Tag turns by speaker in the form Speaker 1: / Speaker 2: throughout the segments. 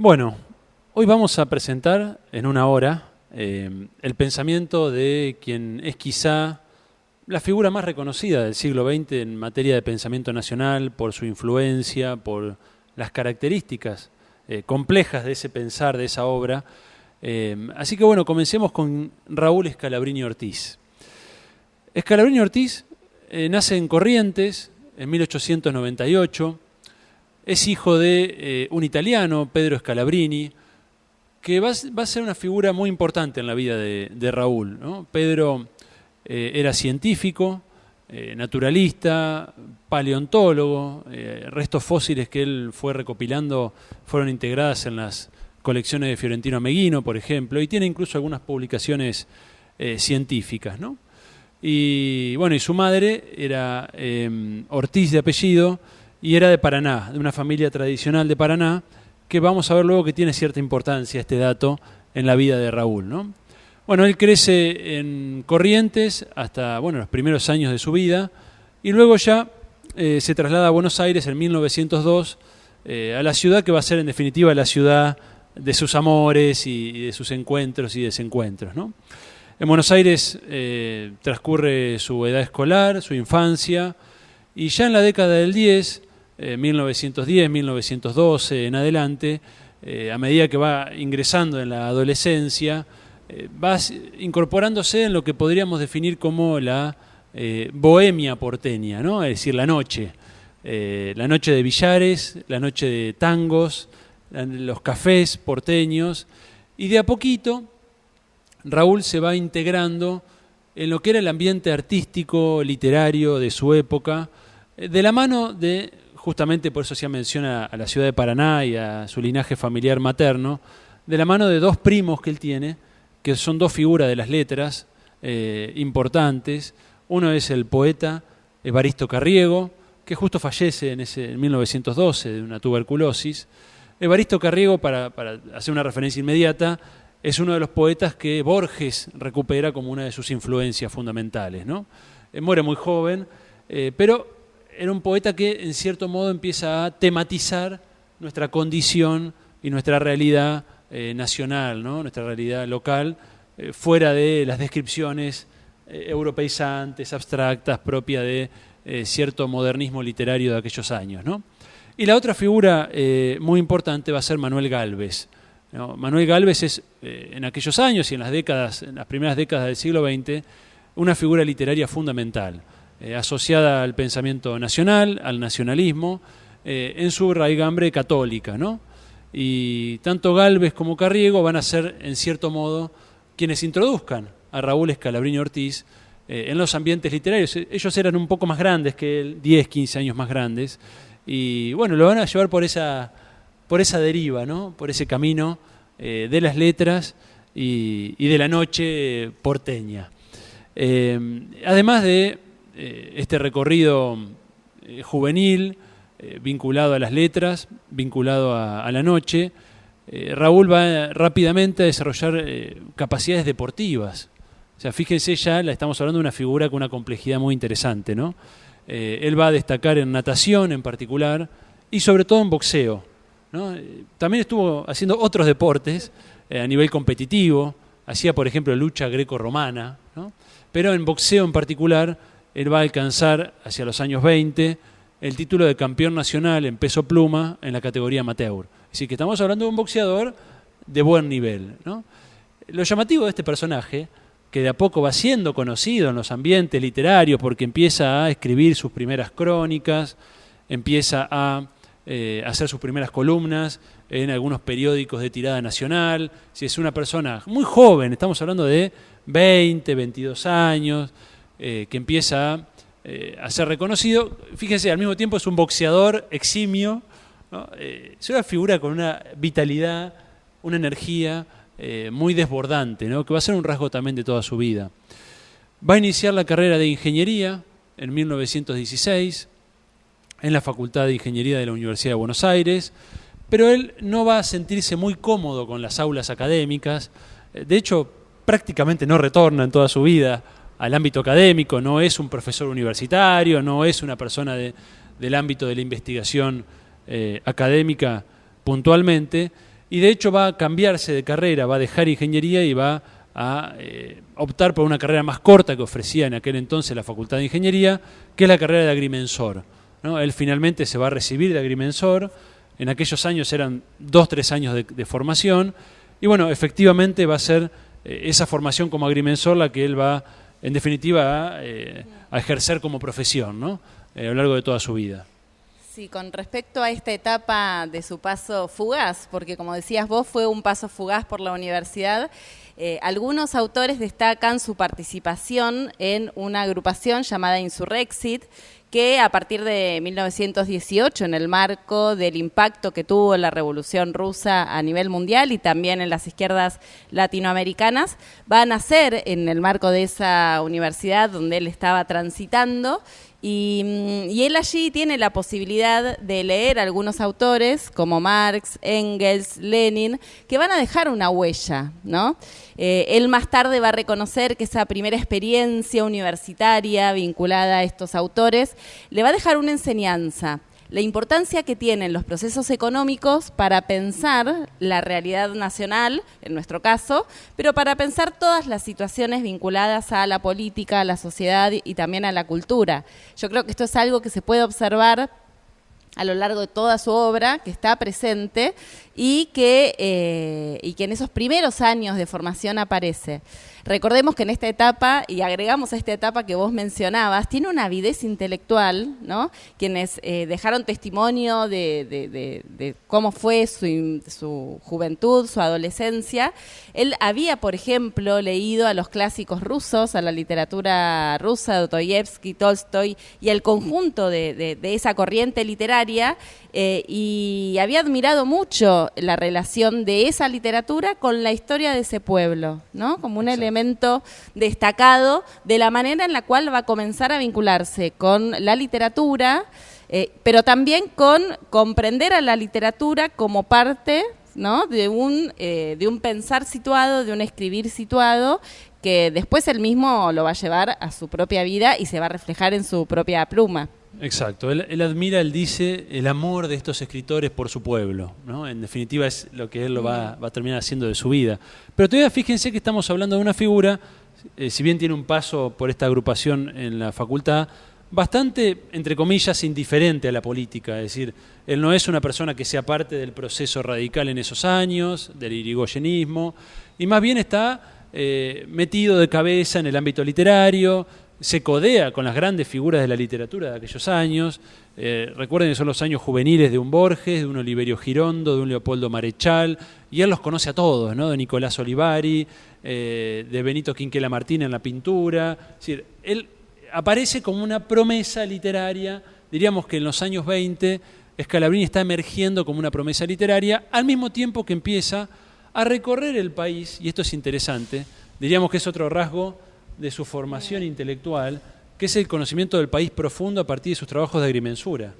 Speaker 1: Bueno, hoy vamos a presentar en una hora el pensamiento de quien es quizá la figura más reconocida del siglo XX en materia de pensamiento nacional por su influencia, por las características complejas de ese pensar, de esa obra. Así que bueno, comencemos con Raúl Scalabrini Ortiz. Scalabrini Ortiz nace en Corrientes en 1898, es hijo de un italiano, Pedro Scalabrini, que va a ser una figura muy importante en la vida de Raúl, ¿no? Pedro era científico, naturalista, paleontólogo, restos fósiles que él fue recopilando fueron integradas en las colecciones de Fiorentino Ameghino, por ejemplo, y tiene incluso algunas publicaciones científicas, ¿no? Y bueno, y su madre era Ortiz de apellido y era de Paraná, de una familia tradicional de Paraná, que vamos a ver luego que tiene cierta importancia este dato en la vida de Raúl, ¿no? Bueno, él crece en Corrientes hasta los primeros años de su vida y luego ya se traslada a Buenos Aires en 1902, a la ciudad que va a ser en definitiva la ciudad de sus amores y de sus encuentros y desencuentros, ¿no? En Buenos Aires transcurre su edad escolar, su infancia, y ya en la década del 10, 1910, 1912 en adelante, a medida que va ingresando en la adolescencia, va incorporándose en lo que podríamos definir como la bohemia porteña, ¿no? Es decir, la noche de billares, la noche de tangos, los cafés porteños, y de a poquito Raúl se va integrando en lo que era el ambiente artístico, literario de su época, de la mano de, justamente por eso se menciona a la ciudad de Paraná y a su linaje familiar materno, de la mano de dos primos que él tiene, que son dos figuras de las letras importantes. Uno es el poeta Evaristo Carriego, que justo fallece en 1912 de una tuberculosis. Evaristo Carriego, para hacer una referencia inmediata, es uno de los poetas que Borges recupera como una de sus influencias fundamentales, ¿no? Muere muy joven, pero era un poeta que en cierto modo empieza a tematizar nuestra condición y nuestra realidad nacional, ¿no? Nuestra realidad local, fuera de las descripciones europeizantes, abstractas, propias de cierto modernismo literario de aquellos años, ¿no? Y la otra figura muy importante va a ser Manuel Gálvez, ¿no? Manuel Gálvez es, en aquellos años y en las primeras décadas del siglo XX, una figura literaria fundamental, asociada al pensamiento nacional, al nacionalismo, en su raigambre católica, ¿no? Y tanto Gálvez como Carriego van a ser, en cierto modo, quienes introduzcan a Raúl Scalabrini Ortiz en los ambientes literarios. Ellos eran un poco más grandes que él, 10, 15 años más grandes, y bueno, lo van a llevar por esa deriva, ¿no? Por ese camino de las letras y de la noche porteña. Además de este recorrido juvenil, vinculado a las letras, vinculado a la noche, Raúl va rápidamente a desarrollar capacidades deportivas. O sea, fíjense, ya estamos hablando de una figura con una complejidad muy interesante, ¿no? Él va a destacar en natación en particular y sobre todo en boxeo, ¿no? También estuvo haciendo otros deportes a nivel competitivo, hacía por ejemplo lucha greco-romana, ¿no? Pero en boxeo en particular él va a alcanzar hacia los años 20 el título de campeón nacional en peso pluma en la categoría amateur. Así que estamos hablando de un boxeador de buen nivel, ¿no? Lo llamativo de este personaje, que de a poco va siendo conocido en los ambientes literarios porque empieza a escribir sus primeras crónicas, empieza a hacer sus primeras columnas en algunos periódicos de tirada nacional. Si es una persona muy joven, estamos hablando de 20, 22 años, que empieza a ser reconocido. Fíjense, al mismo tiempo es un boxeador eximio, ¿no? Es una figura con una vitalidad, una energía muy desbordante, ¿no? Que va a ser un rasgo también de toda su vida. Va a iniciar la carrera de ingeniería en 1916 en la Facultad de Ingeniería de la Universidad de Buenos Aires, pero él no va a sentirse muy cómodo con las aulas académicas. De hecho, prácticamente no retorna en toda su vida al ámbito académico, no es un profesor universitario, no es una persona del ámbito de la investigación académica puntualmente, y de hecho va a cambiarse de carrera, va a dejar ingeniería y va a optar por una carrera más corta que ofrecía en aquel entonces la Facultad de Ingeniería, que es la carrera de agrimensor, ¿no? Él finalmente se va a recibir de agrimensor, en aquellos años eran 2-3 años de formación, y bueno, efectivamente va a ser esa formación como agrimensor la que él va, en definitiva, a ejercer como profesión, ¿no? A lo largo de toda su vida.
Speaker 2: Sí, con respecto a esta etapa de su paso fugaz, porque como decías vos, fue un paso fugaz por la universidad, algunos autores destacan su participación en una agrupación llamada Insurrexit, que a partir de 1918, en el marco del impacto que tuvo la Revolución Rusa a nivel mundial y también en las izquierdas latinoamericanas, va a nacer en el marco de esa universidad donde él estaba transitando. Y él allí tiene la posibilidad de leer a algunos autores como Marx, Engels, Lenin, que van a dejar una huella, ¿no? Él más tarde va a reconocer que esa primera experiencia universitaria vinculada a estos autores le va a dejar una enseñanza. La importancia que tienen los procesos económicos para pensar la realidad nacional, en nuestro caso, pero para pensar todas las situaciones vinculadas a la política, a la sociedad y también a la cultura. Yo creo que esto es algo que se puede observar a lo largo de toda su obra, que está presente y que en esos primeros años de formación aparece. Recordemos que en esta etapa, y agregamos a esta etapa que vos mencionabas, tiene una avidez intelectual, ¿no? Quienes dejaron testimonio de cómo fue su juventud, su adolescencia. Él había, por ejemplo, leído a los clásicos rusos, a la literatura rusa, Dostoyevsky, Tolstoy, y el conjunto de esa corriente literaria, y había admirado mucho la relación de esa literatura con la historia de ese pueblo, ¿no? Como un elemento destacado de la manera en la cual va a comenzar a vincularse con la literatura, pero también con comprender a la literatura como parte, ¿no? de un pensar situado, de un escribir situado, que después él mismo lo va a llevar a su propia vida y se va a reflejar en su propia pluma.
Speaker 1: Exacto, él admira, él dice, el amor de estos escritores por su pueblo, ¿no? En definitiva es lo que él lo va a terminar haciendo de su vida. Pero todavía fíjense que estamos hablando de una figura, si bien tiene un paso por esta agrupación en la facultad, bastante, entre comillas, indiferente a la política. Es decir, él no es una persona que sea parte del proceso radical en esos años, del irigoyenismo, y más bien está metido de cabeza en el ámbito literario, se codea con las grandes figuras de la literatura de aquellos años. Recuerden que son los años juveniles de un Borges, de un Oliverio Girondo, de un Leopoldo Marechal, y él los conoce a todos, ¿no? De Nicolás Olivari, de Benito Quinquela Martín en la pintura. Es decir, él aparece como una promesa literaria. Diríamos que en los años 20 Scalabrini está emergiendo como una promesa literaria, al mismo tiempo que empieza a recorrer el país, y esto es interesante, diríamos que es otro rasgo de su formación intelectual, que es el conocimiento del país profundo a partir de sus trabajos de agrimensura.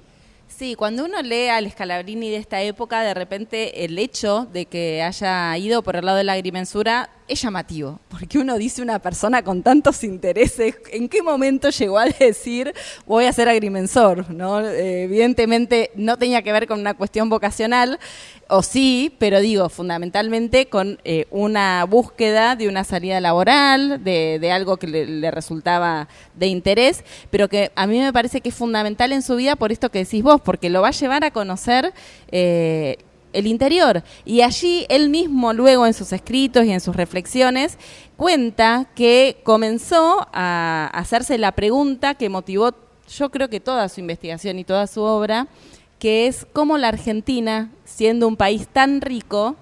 Speaker 2: Sí, cuando uno lee al Scalabrini de esta época, de repente el hecho de que haya ido por el lado de la agrimensura es llamativo, porque uno dice, una persona con tantos intereses, ¿en qué momento llegó a decir voy a ser agrimensor? ¿No? Evidentemente no tenía que ver con una cuestión vocacional, o sí, pero digo, fundamentalmente con una búsqueda de una salida laboral, de algo que le resultaba de interés, pero que a mí me parece que es fundamental en su vida por esto que decís vos, porque lo va a llevar a conocer el interior. Y allí él mismo, luego en sus escritos y en sus reflexiones, cuenta que comenzó a hacerse la pregunta que motivó, yo creo que toda su investigación y toda su obra, que es cómo la Argentina, siendo un país tan rico,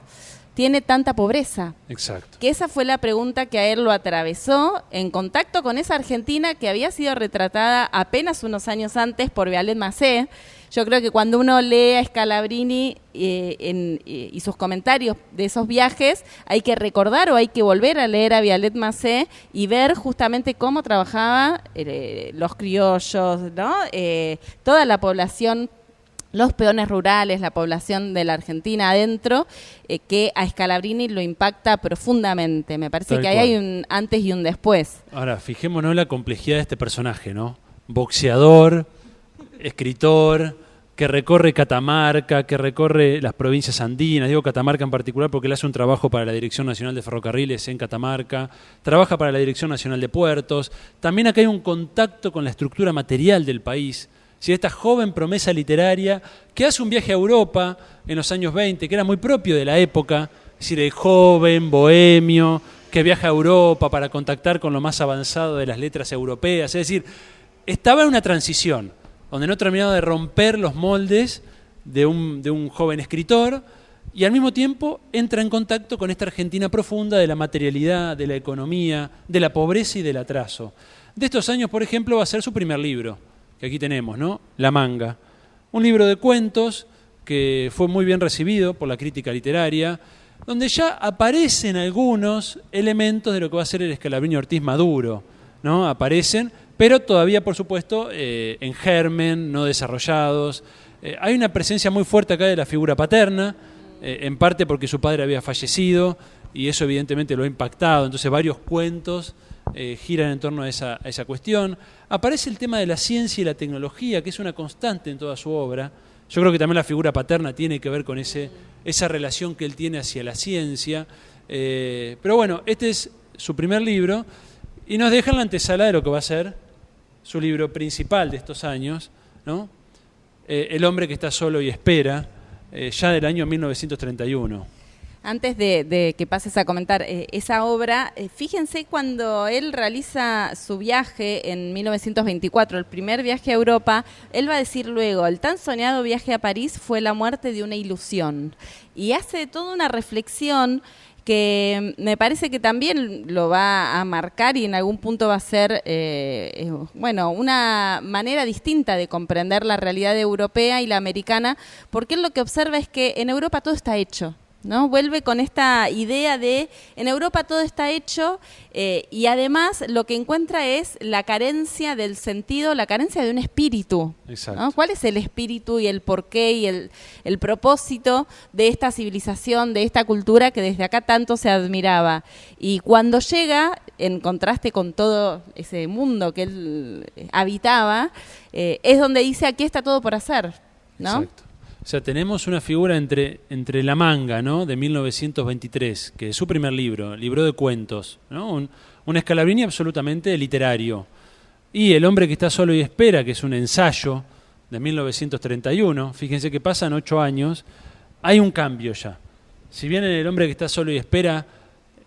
Speaker 2: tiene tanta pobreza.
Speaker 1: Exacto.
Speaker 2: Que esa fue la pregunta que a él lo atravesó en contacto con esa Argentina que había sido retratada apenas unos años antes por Vialet Macé. Yo creo que cuando uno lee a Scalabrini y sus comentarios de esos viajes, hay que recordar o hay que volver a leer a Vialet Macé y ver justamente cómo trabajaba los criollos, ¿no? Toda la población, los peones rurales, la población de la Argentina adentro, que a Scalabrini lo impacta profundamente. Me parece
Speaker 1: Tal
Speaker 2: que ahí
Speaker 1: cual.
Speaker 2: hay un antes y un después.
Speaker 1: Ahora, fijémonos en la complejidad de este personaje, ¿no? Boxeador, escritor, que recorre Catamarca, que recorre las provincias andinas, digo Catamarca en particular porque él hace un trabajo para la Dirección Nacional de Ferrocarriles en Catamarca, trabaja para la Dirección Nacional de Puertos, también acá hay un contacto con la estructura material del país. Si esta joven promesa literaria que hace un viaje a Europa en los años 20, que era muy propio de la época, es decir, el joven, bohemio, que viaja a Europa para contactar con lo más avanzado de las letras europeas, es decir, estaba en una transición, donde no terminaba de romper los moldes de un joven escritor y al mismo tiempo entra en contacto con esta Argentina profunda de la materialidad, de la economía, de la pobreza y del atraso. De estos años, por ejemplo, va a ser su primer libro, que aquí tenemos, ¿no? La Manga. Un libro de cuentos que fue muy bien recibido por la crítica literaria, donde ya aparecen algunos elementos de lo que va a ser el Scalabrini Ortiz maduro, ¿no? Aparecen, pero todavía, por supuesto, en germen, no desarrollados. Hay una presencia muy fuerte acá de la figura paterna, en parte porque su padre había fallecido y eso evidentemente lo ha impactado, entonces varios cuentos giran en torno a esa cuestión. Aparece el tema de la ciencia y la tecnología, que es una constante en toda su obra. Yo creo que también la figura paterna tiene que ver con esa relación que él tiene hacia la ciencia. Pero bueno, este es su primer libro y nos deja en la antesala de lo que va a ser su libro principal de estos años, ¿no? El hombre que está solo y espera, ya del año 1931.
Speaker 2: Antes de que pases a comentar esa obra, fíjense cuando él realiza su viaje en 1924, el primer viaje a Europa, él va a decir luego, el tan soñado viaje a París fue la muerte de una ilusión. Y hace toda una reflexión que me parece que también lo va a marcar y en algún punto va a ser, una manera distinta de comprender la realidad europea y la americana, porque él lo que observa es que en Europa todo está hecho, ¿no? Vuelve con esta idea de en Europa todo está hecho y además lo que encuentra es la carencia del sentido, la carencia de un espíritu, ¿no? ¿Cuál es el espíritu y el porqué y el propósito de esta civilización, de esta cultura que desde acá tanto se admiraba? Y cuando llega, en contraste con todo ese mundo que él habitaba, es donde dice aquí está todo por hacer, ¿no?
Speaker 1: Exacto. O sea, tenemos una figura entre La Manga, ¿no? De 1923, que es su primer libro de cuentos, ¿no? Un Scalabrini absolutamente literario. Y El hombre que está solo y espera, que es un ensayo de 1931. Fíjense que pasan 8 años, hay un cambio ya. Si bien en El hombre que está solo y espera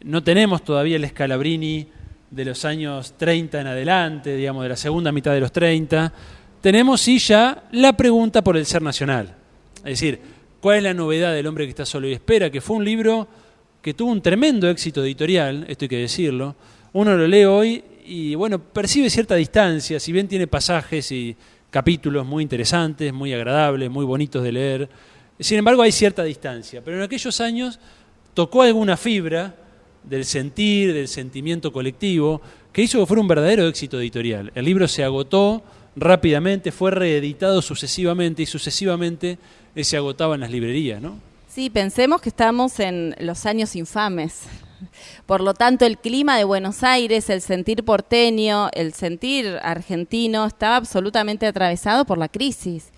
Speaker 1: no tenemos todavía el Scalabrini de los años 30 en adelante, digamos, de la segunda mitad de los 30, tenemos sí ya la pregunta por el ser nacional. Es decir, ¿cuál es la novedad del hombre que está solo y espera? Que fue un libro que tuvo un tremendo éxito editorial, esto hay que decirlo. Uno lo lee hoy y, bueno, percibe cierta distancia, si bien tiene pasajes y capítulos muy interesantes, muy agradables, muy bonitos de leer. Sin embargo, hay cierta distancia. Pero en aquellos años tocó alguna fibra del sentir, del sentimiento colectivo, que hizo que fuera un verdadero éxito editorial. El libro se agotó rápidamente, fue reeditado sucesivamente y sucesivamente se agotaba en las librerías, ¿no?
Speaker 2: Sí, pensemos que estamos en los años infames. Por lo tanto, el clima de Buenos Aires, el sentir porteño, el sentir argentino, estaba absolutamente atravesado por la crisis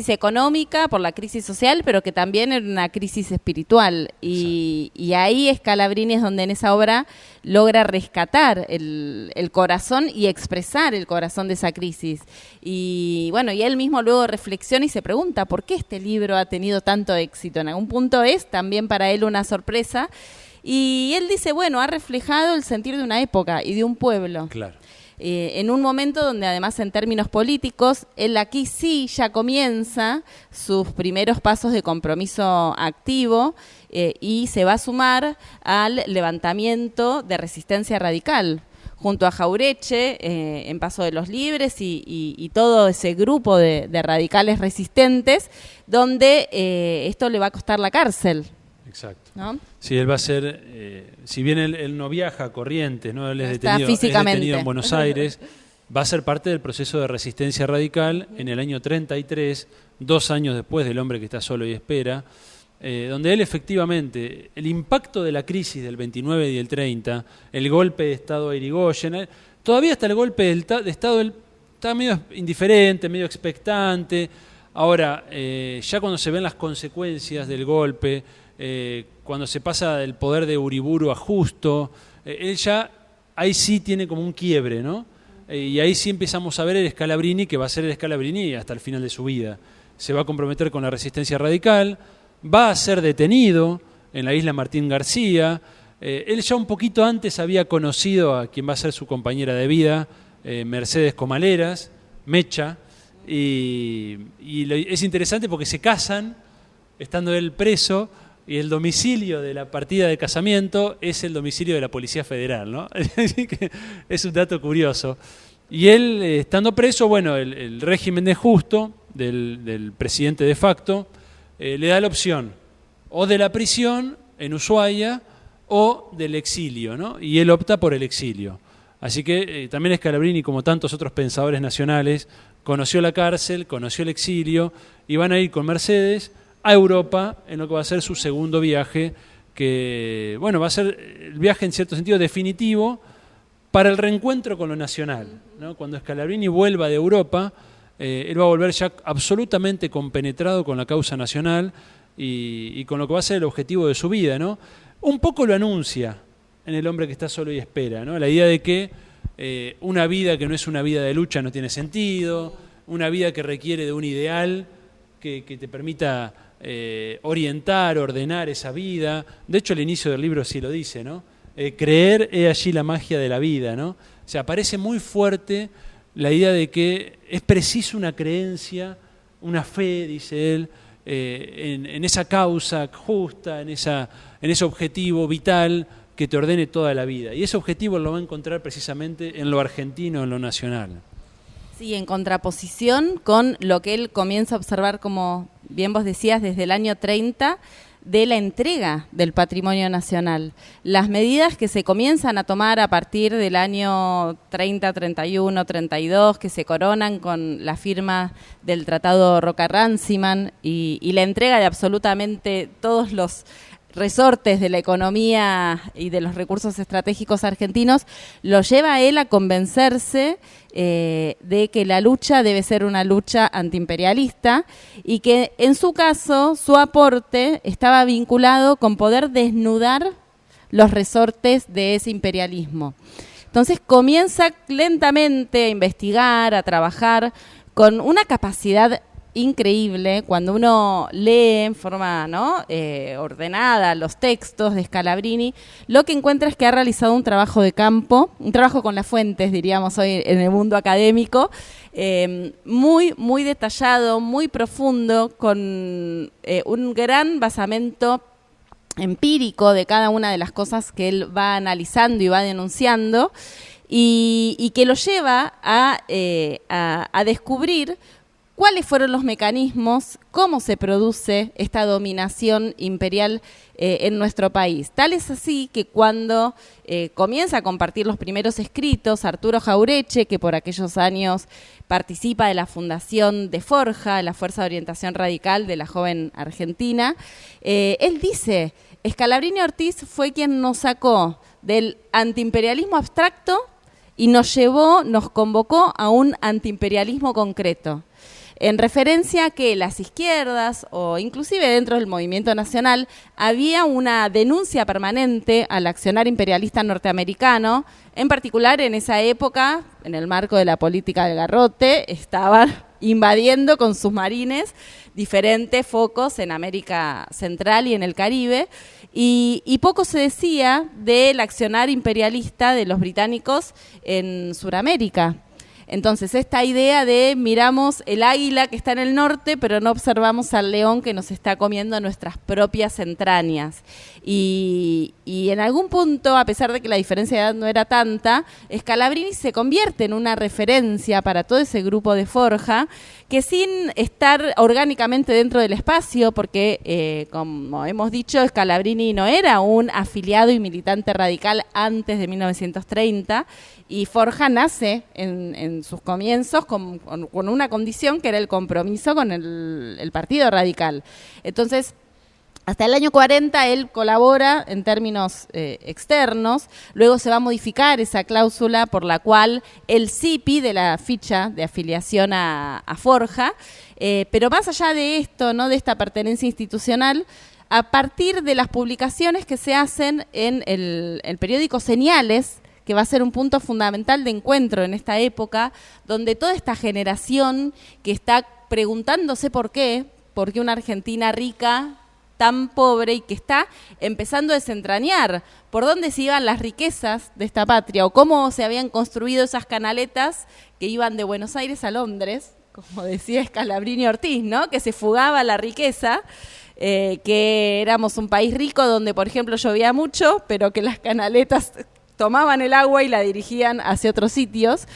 Speaker 2: económica, por la crisis social, pero que también era una crisis espiritual. Y ahí Scalabrini es donde en esa obra logra rescatar el corazón y expresar el corazón de esa crisis. Y bueno, y él mismo luego reflexiona y se pregunta por qué este libro ha tenido tanto éxito. En algún punto es también para él una sorpresa. Y él dice, bueno, ha reflejado el sentir de una época y de un pueblo.
Speaker 1: Claro.
Speaker 2: En un momento donde además en términos políticos, él aquí sí ya comienza sus primeros pasos de compromiso activo y se va a sumar al levantamiento de resistencia radical junto a Jaureche en Paso de los Libres y todo ese grupo de radicales resistentes, donde esto le va a costar la cárcel.
Speaker 1: Exacto.
Speaker 2: ¿No?
Speaker 1: Sí, él va a ser, si bien él no viaja a Corrientes, ¿no? Él es
Speaker 2: Está
Speaker 1: detenido en Buenos Aires, va a ser parte del proceso de resistencia radical en el año 33, 2 años después del hombre que está solo y espera, donde él efectivamente, el impacto de la crisis del 29 y el 30, el golpe de Estado a Irigoyen, todavía hasta el golpe de Estado él estaba medio indiferente, medio expectante. Ahora, ya cuando se ven las consecuencias del golpe, cuando se pasa del poder de Uriburu a Justo, él ya ahí sí tiene como un quiebre, ¿no? Y ahí sí empezamos a ver el Scalabrini, que va a ser el Scalabrini hasta el final de su vida. Se va a comprometer con la resistencia radical, va a ser detenido en la isla Martín García. Él ya un poquito antes había conocido a quien va a ser su compañera de vida, Mercedes Comaleras, Mecha, y es interesante porque se casan, estando él preso, y el domicilio de la partida de casamiento es el domicilio de la Policía Federal, ¿no? Así que es un dato curioso. Y él, estando preso, bueno, el régimen de Justo, del presidente de facto, le da la opción o de la prisión en Ushuaia o del exilio, ¿no? Y él opta por el exilio. Así que también Scalabrini, como tantos otros pensadores nacionales, conoció la cárcel, conoció el exilio, y van a ir con Mercedes a Europa en lo que va a ser su segundo viaje, que bueno, va a ser el viaje en cierto sentido definitivo para el reencuentro con lo nacional, ¿no? Cuando Scalabrini vuelva de Europa, él va a volver ya absolutamente compenetrado con la causa nacional y con lo que va a ser el objetivo de su vida, ¿no? Un poco lo anuncia en El hombre que está solo y espera, ¿no? La idea de que una vida que no es una vida de lucha no tiene sentido, una vida que requiere de un ideal que te permita orientar, ordenar esa vida. De hecho, el inicio del libro sí lo dice, ¿no? Creer es allí la magia de la vida, ¿no? O sea, parece muy fuerte la idea de que es preciso una creencia, una fe, dice él, en esa causa justa, en ese objetivo vital que te ordene toda la vida. Y ese objetivo lo va a encontrar precisamente en lo argentino, en lo nacional.
Speaker 2: Sí, en contraposición con lo que él comienza a observar, como bien vos decías, desde el año 30, de la entrega del patrimonio nacional. Las medidas que se comienzan a tomar a partir del año 30, 31, 32, que se coronan con la firma del Tratado Roca-Runciman y la entrega de absolutamente todos los resortes de la economía y de los recursos estratégicos argentinos, lo lleva a él a convencerse de que la lucha debe ser una lucha antiimperialista y que en su caso su aporte estaba vinculado con poder desnudar los resortes de ese imperialismo. Entonces comienza lentamente a investigar, a trabajar con una capacidad increíble. Cuando uno lee en forma, ¿no?, ordenada los textos de Scalabrini, lo que encuentra es que ha realizado un trabajo de campo, un trabajo con las fuentes, diríamos hoy en el mundo académico, muy, muy detallado, muy profundo, con un gran basamento empírico de cada una de las cosas que él va analizando y va denunciando, y que lo lleva a descubrir cuáles fueron los mecanismos, cómo se produce esta dominación imperial en nuestro país. Tal es así que cuando comienza a compartir los primeros escritos, Arturo Jaureche, que por aquellos años participa de la fundación de Forja, la Fuerza de Orientación Radical de la joven Argentina, él dice: Scalabrini Ortiz fue quien nos sacó del antiimperialismo abstracto y nos convocó a un antiimperialismo concreto, en referencia a que las izquierdas, o inclusive dentro del movimiento nacional, había una denuncia permanente al accionar imperialista norteamericano. En particular, en esa época, en el marco de la política del garrote, estaban invadiendo con sus marines diferentes focos en América Central y en el Caribe, y poco se decía del accionar imperialista de los británicos en Sudamérica. Entonces, esta idea de miramos el águila que está en el norte, pero no observamos al león que nos está comiendo nuestras propias entrañas. Y en algún punto, a pesar de que la diferencia de edad no era tanta, Scalabrini se convierte en una referencia para todo ese grupo de Forja, que sin estar orgánicamente dentro del espacio, porque como hemos dicho, Scalabrini no era un afiliado y militante radical antes de 1930, y Forja nace en sus comienzos con una condición que era el compromiso con el Partido Radical. Entonces, Hasta el año 40 él colabora en términos externos, luego se va a modificar esa cláusula por la cual él sí pide la ficha de afiliación a Forja, pero más allá de esto, ¿no?, de esta pertenencia institucional, a partir de las publicaciones que se hacen en el periódico Señales, que va a ser un punto fundamental de encuentro en esta época, donde toda esta generación que está preguntándose por qué una Argentina rica tan pobre y que está empezando a desentrañar por dónde se iban las riquezas de esta patria o cómo se habían construido esas canaletas que iban de Buenos Aires a Londres, como decía Scalabrini Ortiz, ¿no?, que se fugaba la riqueza, que éramos un país rico donde, por ejemplo, llovía mucho, pero que las canaletas tomaban el agua y la dirigían hacia otros sitios.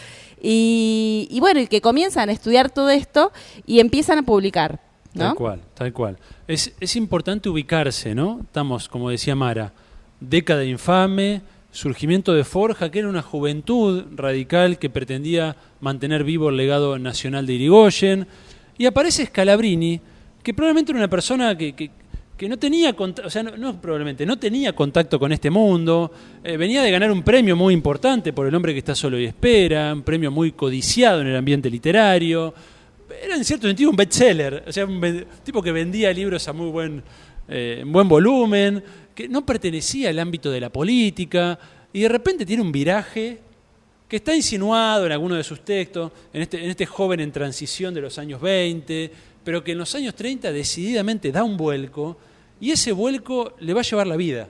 Speaker 2: Y bueno, y que comienzan a estudiar todo esto y empiezan a publicar, ¿no?
Speaker 1: Tal cual, tal cual. Es importante ubicarse, ¿no? Estamos, como decía Mara, década infame, surgimiento de Forja, que era una juventud radical que pretendía mantener vivo el legado nacional de Irigoyen, y aparece Scalabrini, que probablemente era una persona que no tenía contacto, o sea, no tenía contacto con este mundo, venía de ganar un premio muy importante por El hombre que está solo y espera, un premio muy codiciado en el ambiente literario. Era en cierto sentido un bestseller, o sea, un tipo que vendía libros a muy buen volumen, que no pertenecía al ámbito de la política, y de repente tiene un viraje que está insinuado en alguno de sus textos, en este joven en transición de los años 20, pero que en los años 30 decididamente da un vuelco, y ese vuelco le va a llevar la vida.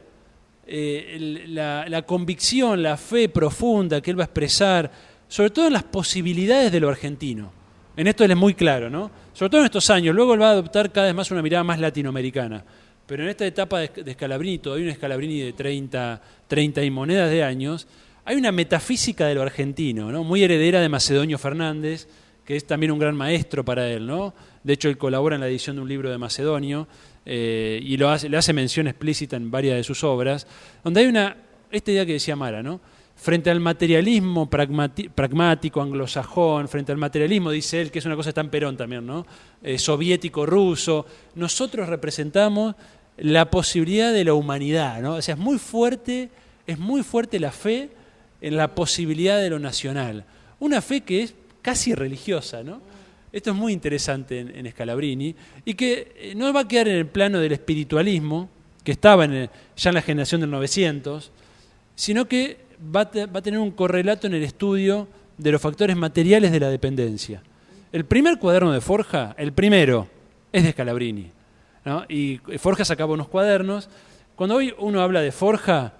Speaker 1: La convicción, la fe profunda que él va a expresar, sobre todo en las posibilidades de lo argentino. En esto él es muy claro, ¿no? Sobre todo en estos años. Luego él va a adoptar cada vez más una mirada más latinoamericana. Pero en esta etapa de Scalabrini, todavía un Scalabrini de 30 y monedas de años, hay una metafísica de lo argentino, ¿no?, muy heredera de Macedonio Fernández, que es también un gran maestro para él, ¿no? De hecho, él colabora en la edición de un libro de Macedonio y le hace mención explícita en varias de sus obras, donde hay esta idea que decía Mara, ¿no? Frente al materialismo pragmático anglosajón, frente al materialismo, dice él, que es una cosa tan Perón también, ¿no?, soviético, ruso, nosotros representamos la posibilidad de la humanidad, ¿no? O sea, es muy fuerte la fe en la posibilidad de lo nacional. Una fe que es casi religiosa, ¿no? Esto es muy interesante en Scalabrini y que no va a quedar en el plano del espiritualismo, que estaba ya en la generación del 900, sino que va a tener un correlato en el estudio de los factores materiales de la dependencia. El primer cuaderno de Forja, el primero, es de Scalabrini, ¿no? Y Forja sacaba unos cuadernos. Cuando hoy uno habla de Forja,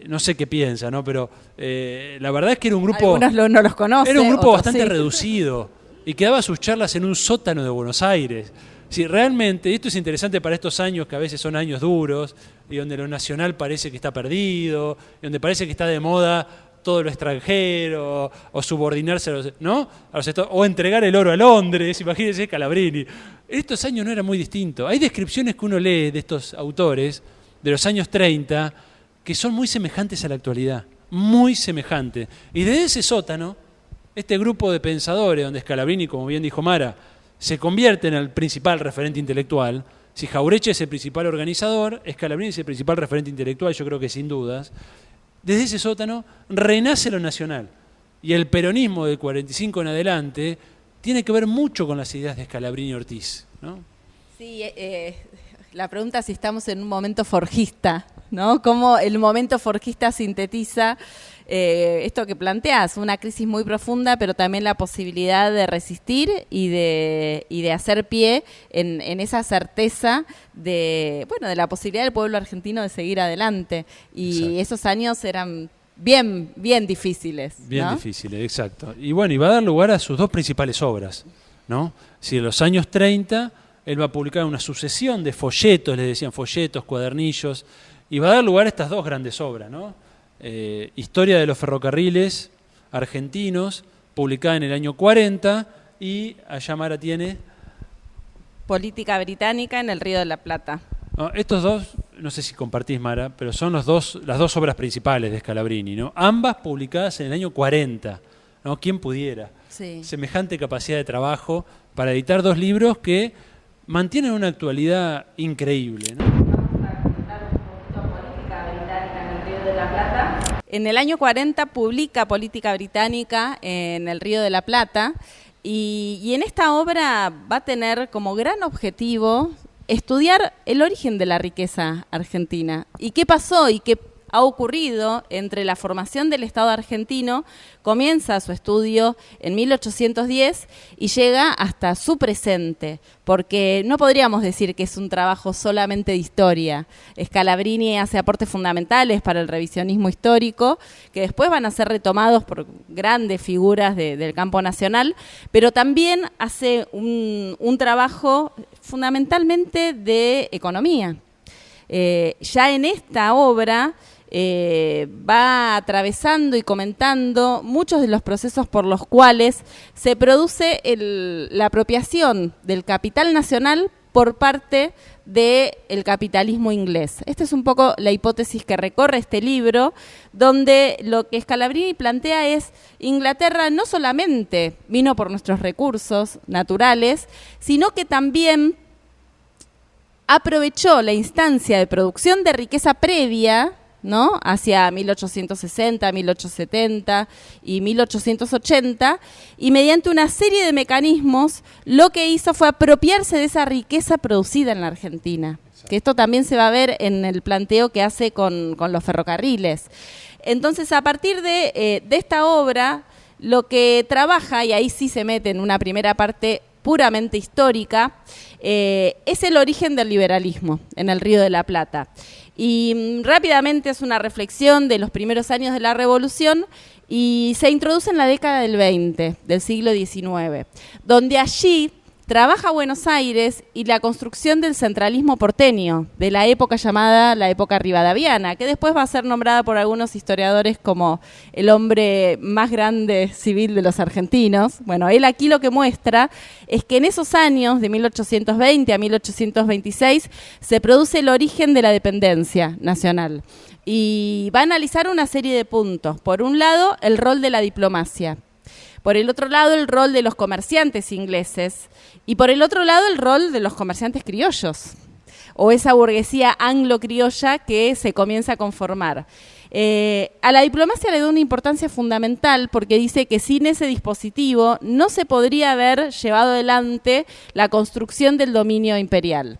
Speaker 1: no sé qué piensa, ¿no? Pero la verdad es que era un grupo...
Speaker 2: Algunos no los conocen.
Speaker 1: Era un grupo bastante
Speaker 2: sí,
Speaker 1: reducido y que daba sus charlas en un sótano de Buenos Aires. Sí, realmente, esto es interesante para estos años que a veces son años duros y donde lo nacional parece que está perdido, y donde parece que está de moda todo lo extranjero, o subordinarse a los, ¿no?, o entregar el oro a Londres, imagínense Scalabrini. En estos años no era muy distinto. Hay descripciones que uno lee de estos autores de los años 30 que son muy semejantes a la actualidad, muy semejantes. Y desde ese sótano, este grupo de pensadores, donde Scalabrini, como bien dijo Mara, se convierte en el principal referente intelectual. Si Jauretche es el principal organizador, Scalabrini es el principal referente intelectual, yo creo que sin dudas. Desde ese sótano renace lo nacional. Y el peronismo del 45 en adelante tiene que ver mucho con las ideas de Scalabrini Ortiz, ¿no?
Speaker 2: Sí, la pregunta es si estamos en un momento forjista, ¿no? Cómo el momento forjista sintetiza esto que planteas, una crisis muy profunda, pero también la posibilidad de resistir y de hacer pie en esa certeza de la posibilidad del pueblo argentino de seguir adelante. Y exacto, esos años eran bien difíciles, ¿no?
Speaker 1: Bien difíciles, exacto. Y bueno, y va a dar lugar a sus dos principales obras, ¿no? Si en los años 30 él va a publicar una sucesión de folletos, les decían folletos, cuadernillos, y va a dar lugar a estas dos grandes obras, ¿no? Historia de los ferrocarriles argentinos, publicada en el año 40, y allá Mara tiene...
Speaker 2: Política británica en el Río de la Plata.
Speaker 1: No, estos dos, no sé si compartís, Mara, pero son las dos obras principales de Scalabrini, ¿no? Ambas publicadas en el año 40, ¿no? ¿Quién pudiera?
Speaker 2: Sí.
Speaker 1: Semejante capacidad de trabajo para editar dos libros que mantienen una actualidad increíble, ¿no?
Speaker 2: En el año 40 publica Política Británica en el Río de la Plata y en esta obra va a tener como gran objetivo estudiar el origen de la riqueza argentina y qué pasó y qué ha ocurrido entre la formación del Estado argentino. Comienza su estudio en 1810 y llega hasta su presente, porque no podríamos decir que es un trabajo solamente de historia. Scalabrini hace aportes fundamentales para el revisionismo histórico, que después van a ser retomados por grandes figuras del campo nacional, pero también hace un trabajo fundamentalmente de economía. Ya en esta obra va atravesando y comentando muchos de los procesos por los cuales se produce la apropiación del capital nacional por parte del capitalismo inglés. Esta es un poco la hipótesis que recorre este libro, donde lo que Scalabrini plantea es: Inglaterra no solamente vino por nuestros recursos naturales, sino que también aprovechó la instancia de producción de riqueza previa, ¿no?, hacia 1860, 1870 y 1880, y mediante una serie de mecanismos lo que hizo fue apropiarse de esa riqueza producida en la Argentina. Exacto. Que esto también se va a ver en el planteo que hace con los ferrocarriles. Entonces, a partir de esta obra, lo que trabaja, y ahí sí se mete en una primera parte puramente histórica, es el origen del liberalismo en el Río de la Plata. Y rápidamente es una reflexión de los primeros años de la Revolución y se introduce en la década del 20, del siglo XIX, donde allí trabaja Buenos Aires y la construcción del centralismo porteño, de la época llamada la época rivadaviana, que después va a ser nombrada por algunos historiadores como el hombre más grande civil de los argentinos. Bueno, él aquí lo que muestra es que en esos años, de 1820 a 1826, se produce el origen de la dependencia nacional. Y va a analizar una serie de puntos. Por un lado, el rol de la diplomacia. Por el otro lado, el rol de los comerciantes ingleses. Y por el otro lado, el rol de los comerciantes criollos, o esa burguesía anglo-criolla que se comienza a conformar. A la diplomacia le da una importancia fundamental porque dice que sin ese dispositivo no se podría haber llevado adelante la construcción del dominio imperial.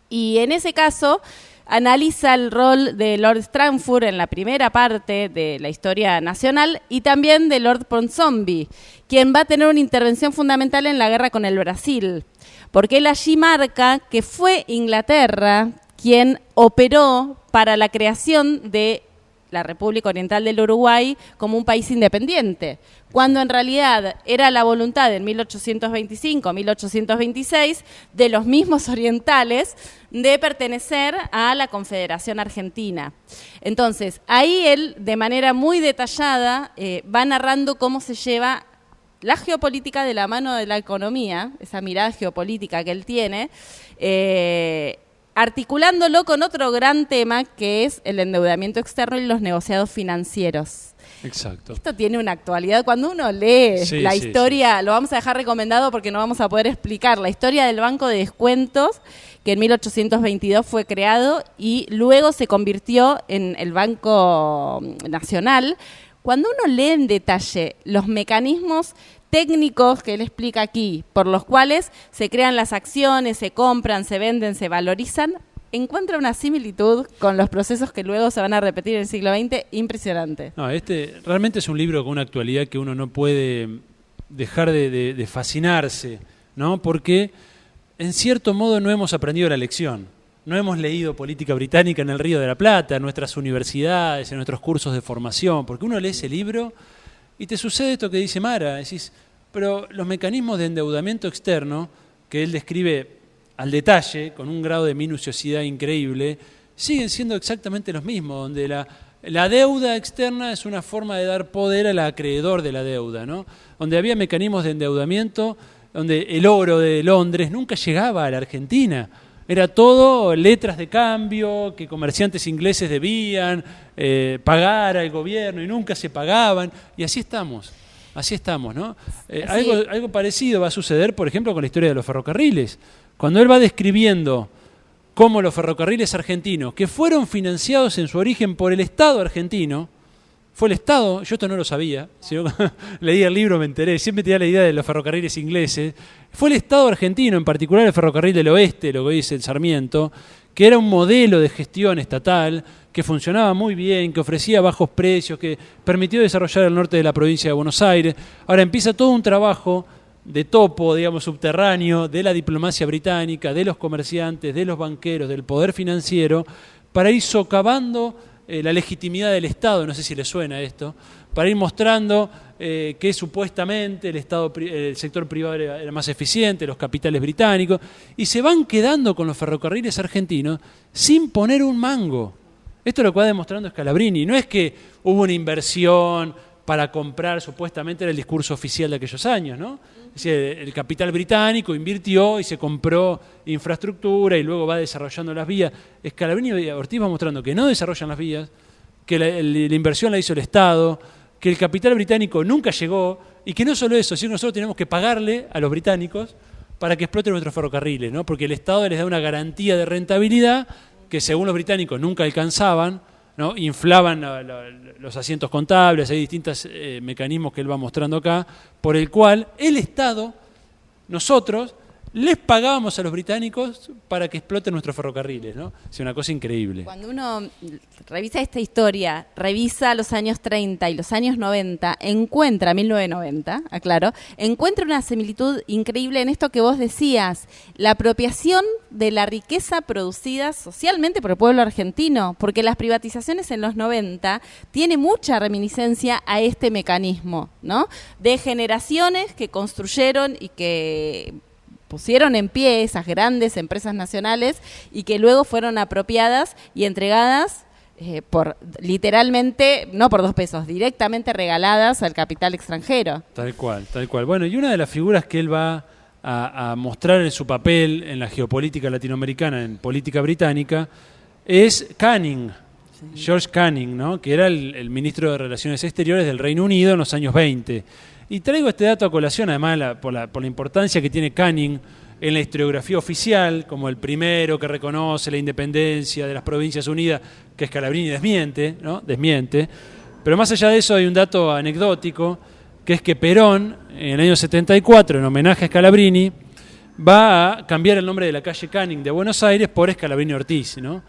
Speaker 2: Y en ese caso analiza el rol de Lord Strangford en la primera parte de la historia nacional y también de Lord Ponsonby, quien va a tener una intervención fundamental en la guerra con el Brasil, porque él allí marca que fue Inglaterra quien operó para la creación de la República Oriental del Uruguay como un país independiente, cuando en realidad era la voluntad en 1825-1826 de los mismos orientales de pertenecer a la Confederación Argentina. Entonces, ahí él, de manera muy detallada, va narrando cómo se lleva la geopolítica de la mano de la economía, esa mirada geopolítica que él tiene, articulándolo con otro gran tema que es el endeudamiento externo y los negociados financieros.
Speaker 1: Exacto.
Speaker 2: Esto tiene una actualidad. Cuando uno lee la historia, lo vamos a dejar recomendado porque no vamos a poder explicar, la historia del Banco de Descuentos, que en 1822 fue creado y luego se convirtió en el Banco Nacional. Cuando uno lee en detalle los mecanismos técnicos que él explica aquí, por los cuales se crean las acciones, se compran, se venden, se valorizan, encuentra una similitud con los procesos que luego se van a repetir en el siglo XX impresionante.
Speaker 1: No, este realmente es un libro con una actualidad que uno no puede dejar de fascinarse, ¿no? Porque en cierto modo no hemos aprendido la lección. No hemos leído política británica en el Río de la Plata, en nuestras universidades, en nuestros cursos de formación, porque uno lee ese libro y te sucede esto que dice Mara, decís, pero los mecanismos de endeudamiento externo, que él describe al detalle, con un grado de minuciosidad increíble, siguen siendo exactamente los mismos, donde la deuda externa es una forma de dar poder al acreedor de la deuda, ¿no? Donde había mecanismos de endeudamiento, donde el oro de Londres nunca llegaba a la Argentina. Era todo letras de cambio que comerciantes ingleses debían pagar al gobierno y nunca se pagaban. Y así estamos, ¿no? Algo parecido va a suceder, por ejemplo, con la historia de los ferrocarriles. Cuando él va describiendo cómo los ferrocarriles argentinos, que fueron financiados en su origen por el Estado argentino, fue el Estado, yo esto no lo sabía, sino leí el libro, me enteré, siempre tenía la idea de los ferrocarriles ingleses, fue el Estado argentino, en particular el Ferrocarril del Oeste, lo que dice el Sarmiento, que era un modelo de gestión estatal que funcionaba muy bien, que ofrecía bajos precios, que permitió desarrollar el norte de la provincia de Buenos Aires. Ahora empieza todo un trabajo de topo, digamos, subterráneo, de la diplomacia británica, de los comerciantes, de los banqueros, del poder financiero, para ir socavando la legitimidad del Estado, no sé si le suena esto, para ir mostrando que supuestamente el sector privado era más eficiente, los capitales británicos, y se van quedando con los ferrocarriles argentinos sin poner un mango. Esto es lo que va demostrando Scalabrini. No es que hubo una inversión para comprar, supuestamente era el discurso oficial de aquellos años, ¿no? Es decir, el capital británico invirtió y se compró infraestructura y luego va desarrollando las vías. Scalabrini y Ortiz va mostrando que no desarrollan las vías, que la inversión la hizo el Estado, que el capital británico nunca llegó y que no solo eso, sino que nosotros tenemos que pagarle a los británicos para que exploten nuestros ferrocarriles, ¿no? Porque el Estado les da una garantía de rentabilidad que según los británicos nunca alcanzaban, ¿no? Inflaban los asientos contables, hay distintos mecanismos que él va mostrando acá, por el cual el Estado, nosotros, les pagábamos a los británicos para que exploten nuestros ferrocarriles, ¿no? Es una cosa increíble.
Speaker 2: Cuando uno revisa esta historia, revisa los años 30 y los años 90, encuentra, 1990, aclaro, encuentra una similitud increíble en esto que vos decías, la apropiación de la riqueza producida socialmente por el pueblo argentino, porque las privatizaciones en los 90 tiene mucha reminiscencia a este mecanismo, ¿no? De generaciones que construyeron y que pusieron en pie esas grandes empresas nacionales y que luego fueron apropiadas y entregadas por literalmente, no por 2 pesos, directamente regaladas al capital extranjero.
Speaker 1: Tal cual, tal cual. Bueno, y una de las figuras que él va a mostrar en su papel en la geopolítica latinoamericana, en política británica, es Canning, sí. George Canning, ¿no? Que era el ministro de Relaciones Exteriores del Reino Unido en los años 20. Y traigo este dato a colación, además, por la importancia que tiene Canning en la historiografía oficial, como el primero que reconoce la independencia de las Provincias Unidas, que Scalabrini desmiente, ¿no? Desmiente. Pero más allá de eso hay un dato anecdótico, que es que Perón, en el año 74, en homenaje a Scalabrini, va a cambiar el nombre de la calle Canning de Buenos Aires por Scalabrini Ortiz, ¿no?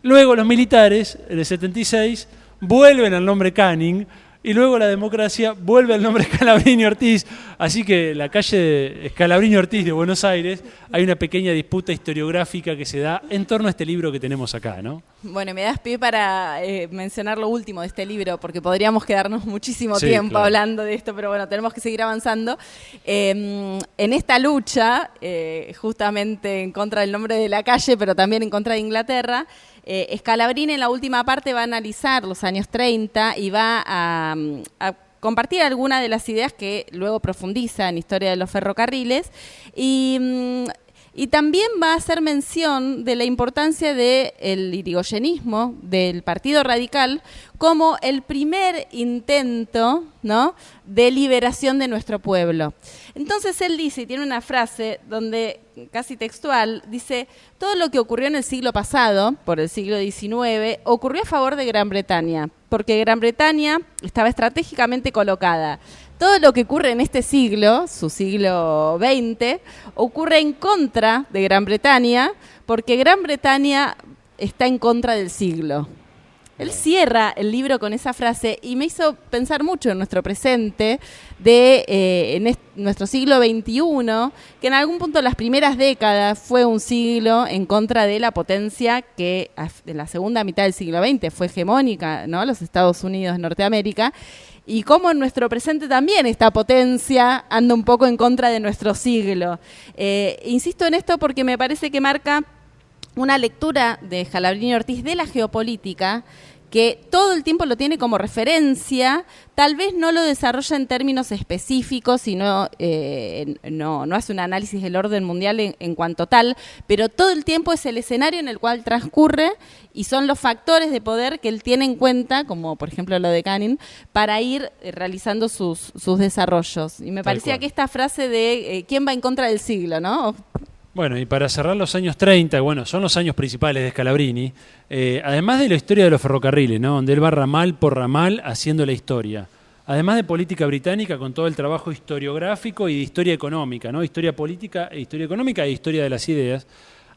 Speaker 1: Luego los militares, en el 76, vuelven al nombre Canning, y luego la democracia vuelve al nombre Scalabrini Ortiz. Así que la calle Scalabrini Ortiz de Buenos Aires, hay una pequeña disputa historiográfica que se da en torno a este libro que tenemos acá, ¿no?
Speaker 2: Bueno, me das pie para mencionar lo último de este libro, porque podríamos quedarnos muchísimo tiempo hablando de esto, pero bueno, tenemos que seguir avanzando. En esta lucha, justamente en contra del nombre de la calle, pero también en contra de Inglaterra, Scalabrini en la última parte va a analizar los años 30 y va a compartir algunas de las ideas que luego profundiza en Historia de los Ferrocarriles y también va a hacer mención de la importancia del irigoyenismo, del Partido Radical, como el primer intento, ¿no?, de liberación de nuestro pueblo. Entonces él dice, y tiene una frase donde, casi textual, dice: todo lo que ocurrió en el siglo pasado, por el siglo XIX, ocurrió a favor de Gran Bretaña, porque Gran Bretaña estaba estratégicamente colocada. Todo lo que ocurre en este siglo, su siglo XX, ocurre en contra de Gran Bretaña, porque Gran Bretaña está en contra del siglo. Él cierra el libro con esa frase y me hizo pensar mucho en nuestro presente, nuestro siglo XXI, que en algún punto las primeras décadas fue un siglo en contra de la potencia que en la segunda mitad del siglo XX fue hegemónica, ¿no?, los Estados Unidos de Norteamérica, y cómo en nuestro presente también esta potencia anda un poco en contra de nuestro siglo. Insisto en esto porque me parece que marca una lectura de Scalabrini Ortiz de la geopolítica que todo el tiempo lo tiene como referencia, tal vez no lo desarrolla en términos específicos y no hace un análisis del orden mundial en cuanto tal, pero todo el tiempo es el escenario en el cual transcurre y son los factores de poder que él tiene en cuenta, como por ejemplo lo de Canning, para ir realizando sus desarrollos. Y me parecía que esta frase de ¿quién va en contra del siglo?, ¿no?
Speaker 1: Bueno, y para cerrar los años 30, bueno, son los años principales de Scalabrini, además de la historia de los ferrocarriles, ¿no? Donde él va ramal por ramal haciendo la historia. Además de política británica, con todo el trabajo historiográfico y de historia económica, ¿no? Historia política, historia económica e historia de las ideas.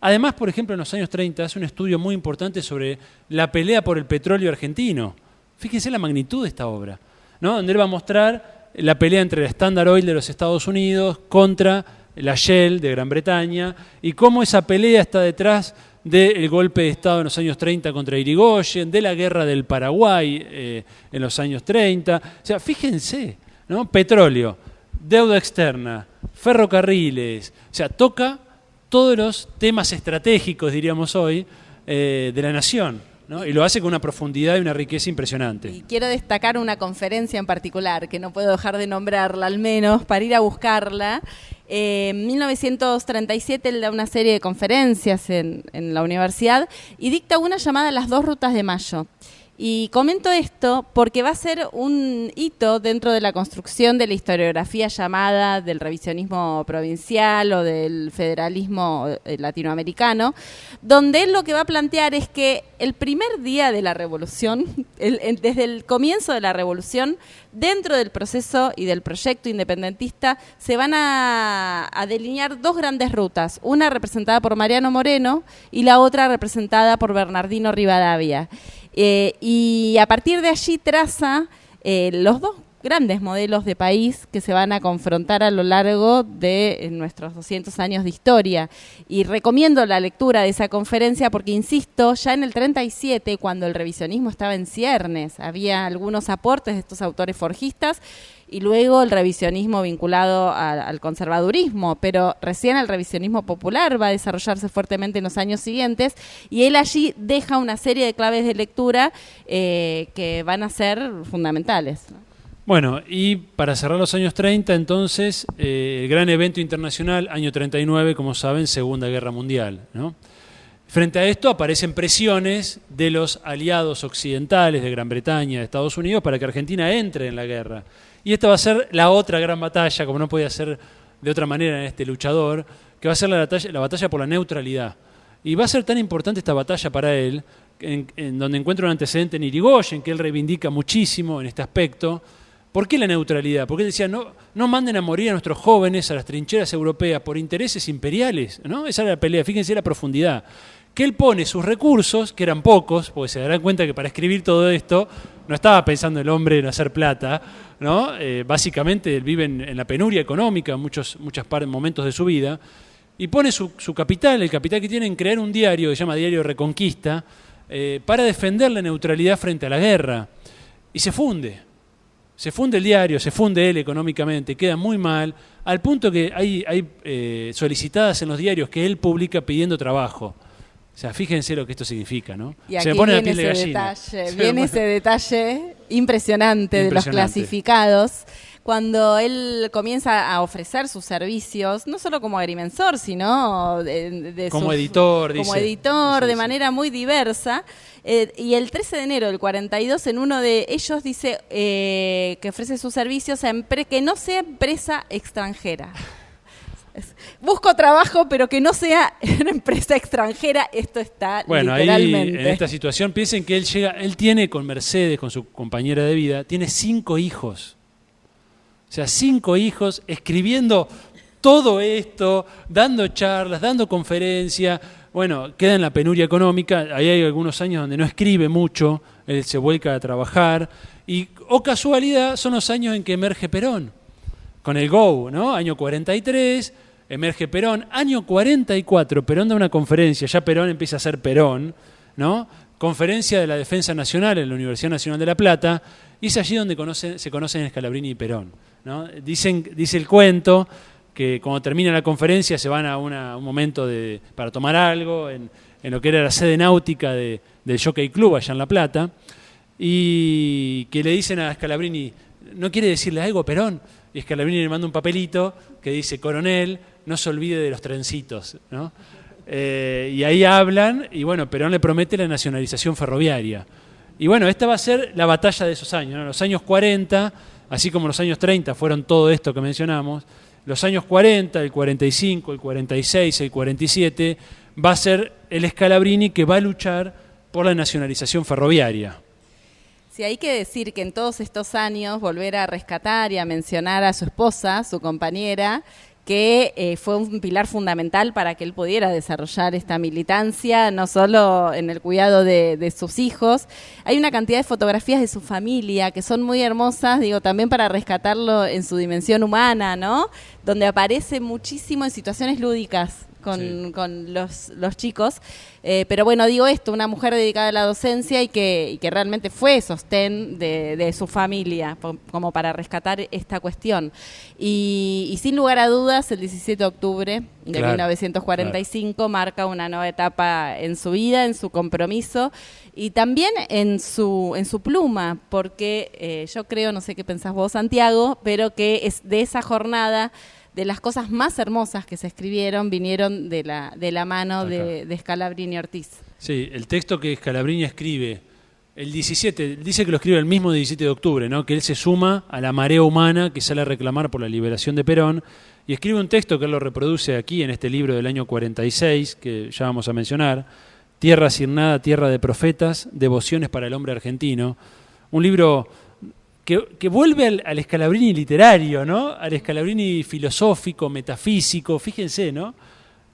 Speaker 1: Además, por ejemplo, en los años 30 hace un estudio muy importante sobre la pelea por el petróleo argentino. Fíjense la magnitud de esta obra, ¿no? Donde él va a mostrar la pelea entre la Standard Oil de los Estados Unidos contra la Shell de Gran Bretaña y cómo esa pelea está detrás del golpe de Estado en los años 30 contra Irigoyen, de la guerra del Paraguay en los años 30. O sea, fíjense, ¿no? Petróleo, deuda externa, ferrocarriles, o sea, toca todos los temas estratégicos, diríamos hoy, de la nación, ¿no? Y lo hace con una profundidad y una riqueza impresionante.
Speaker 2: Y quiero destacar una conferencia en particular, que no puedo dejar de nombrarla al menos, para ir a buscarla. En 1937 él da una serie de conferencias en la universidad y dicta una llamada Las dos rutas de Mayo. Y comento esto porque va a ser un hito dentro de la construcción de la historiografía llamada del revisionismo provincial o del federalismo latinoamericano, donde él lo que va a plantear es que el primer día de la revolución, desde el comienzo de la revolución, dentro del proceso y del proyecto independentista, se van a delinear dos grandes rutas, una representada por Mariano Moreno y la otra representada por Bernardino Rivadavia. Y a partir de allí traza los dos grandes modelos de país que se van a confrontar a lo largo de nuestros 200 años de historia. Y recomiendo la lectura de esa conferencia porque, insisto, ya en el 37, cuando el revisionismo estaba en ciernes, había algunos aportes de estos autores forjistas y luego el revisionismo vinculado al conservadurismo, pero recién el revisionismo popular va a desarrollarse fuertemente en los años siguientes y él allí deja una serie de claves de lectura que van a ser fundamentales, ¿no?
Speaker 1: Bueno, y para cerrar los años 30, entonces, el gran evento internacional, año 39, como saben, Segunda Guerra Mundial, ¿no? Frente a esto aparecen presiones de los aliados occidentales de Gran Bretaña, de Estados Unidos, para que Argentina entre en la guerra. Y esta va a ser la otra gran batalla, como no podía ser de otra manera en este luchador, que va a ser la batalla por la neutralidad. Y va a ser tan importante esta batalla para él, en donde encuentra un antecedente en Irigoyen, que él reivindica muchísimo en este aspecto. ¿Por qué la neutralidad? Porque él decía, no manden a morir a nuestros jóvenes a las trincheras europeas por intereses imperiales, ¿no? Esa era la pelea, fíjense la profundidad. Que él pone sus recursos, que eran pocos, porque se darán cuenta que para escribir todo esto no estaba pensando el hombre en hacer plata, ¿no? Básicamente él vive en la penuria económica en muchos momentos de su vida, y pone su capital, el capital que tiene, en crear un diario que se llama Diario Reconquista, para defender la neutralidad frente a la guerra. Y se funde. Se funde el diario, se funde él económicamente, queda muy mal, al punto que hay solicitadas en los diarios que él publica pidiendo trabajo. O sea, fíjense lo que esto significa, ¿no?
Speaker 2: Y aquí se me pone la piel de gallina. Viene ese detalle impresionante de los clasificados, cuando él comienza a ofrecer sus servicios, no solo como agrimensor, sino
Speaker 1: como editor,
Speaker 2: de manera muy diversa. Y el 13 de enero del 42, en uno de ellos dice que ofrece sus servicios a que no sea empresa extranjera. Busco trabajo, pero que no sea una empresa extranjera. Esto está literalmente.
Speaker 1: Ahí, en esta situación, piensen que él tiene con Mercedes, con su compañera de vida, tiene 5 hijos. O sea, 5 hijos escribiendo todo esto, dando charlas, dando conferencias. Bueno, queda en la penuria económica. Ahí hay algunos años donde no escribe mucho, él se vuelca a trabajar. Y, casualidad, son los años en que emerge Perón, con el GO, ¿no? Año 43, emerge Perón. Año 44, Perón da una conferencia, ya Perón empieza a ser Perón, ¿no? Conferencia de la Defensa Nacional en la Universidad Nacional de La Plata, y es allí donde se conocen Scalabrini y Perón, ¿no? Dice el cuento que cuando termina la conferencia se van a un momento para tomar algo en lo que era la sede náutica del Jockey Club allá en La Plata, y que le dicen a Scalabrini, ¿no quiere decirle algo Perón? Y Scalabrini le manda un papelito que dice, coronel, no se olvide de los trencitos, ¿no? Y ahí hablan, y bueno, Perón le promete la nacionalización ferroviaria. Y bueno, esta va a ser la batalla de esos años, ¿no? Los años 40, así como los años 30 fueron todo esto que mencionamos, los años 40, el 45, el 46, el 47, va a ser el Scalabrini que va a luchar por la nacionalización ferroviaria.
Speaker 2: Sí, hay que decir que en todos estos años volver a rescatar y a mencionar a su esposa, su compañera, que fue un pilar fundamental para que él pudiera desarrollar esta militancia, no solo en el cuidado de sus hijos. Hay una cantidad de fotografías de su familia que son muy hermosas, digo, también para rescatarlo en su dimensión humana, ¿no? Donde aparece muchísimo en situaciones lúdicas con los chicos. Pero bueno, digo esto, una mujer dedicada a la docencia y que realmente fue sostén de su familia, como para rescatar esta cuestión. Y sin lugar a dudas, el 17 de octubre de 1945 marca una nueva etapa en su vida, en su compromiso y también en su pluma, porque yo creo, no sé qué pensás vos, Santiago, pero que es de esa jornada, de las cosas más hermosas que se escribieron, vinieron de la mano de Scalabrini Ortiz.
Speaker 1: Sí, el texto que Scalabrini escribe el 17, dice que lo escribe el mismo 17 de octubre, ¿no? Que él se suma a la marea humana que sale a reclamar por la liberación de Perón, y escribe un texto que él lo reproduce aquí en este libro del año 46, que ya vamos a mencionar, Tierra sin nada, tierra de profetas, devociones para el hombre argentino, un libro que vuelve al Scalabrini literario, ¿no? Al Scalabrini filosófico, metafísico, fíjense, ¿no?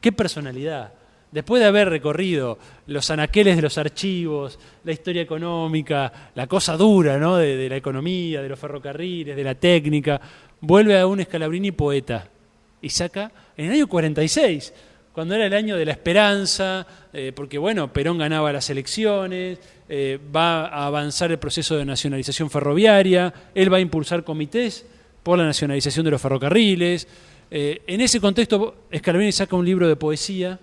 Speaker 1: Qué personalidad. Después de haber recorrido los anaqueles de los archivos, la historia económica, la cosa dura, ¿no? de la economía, de los ferrocarriles, de la técnica, vuelve a un Scalabrini poeta y saca en el año 46, cuando era el año de la esperanza, porque bueno, Perón ganaba las elecciones, va a avanzar el proceso de nacionalización ferroviaria, él va a impulsar comités por la nacionalización de los ferrocarriles. En ese contexto, Scalabrini saca un libro de poesía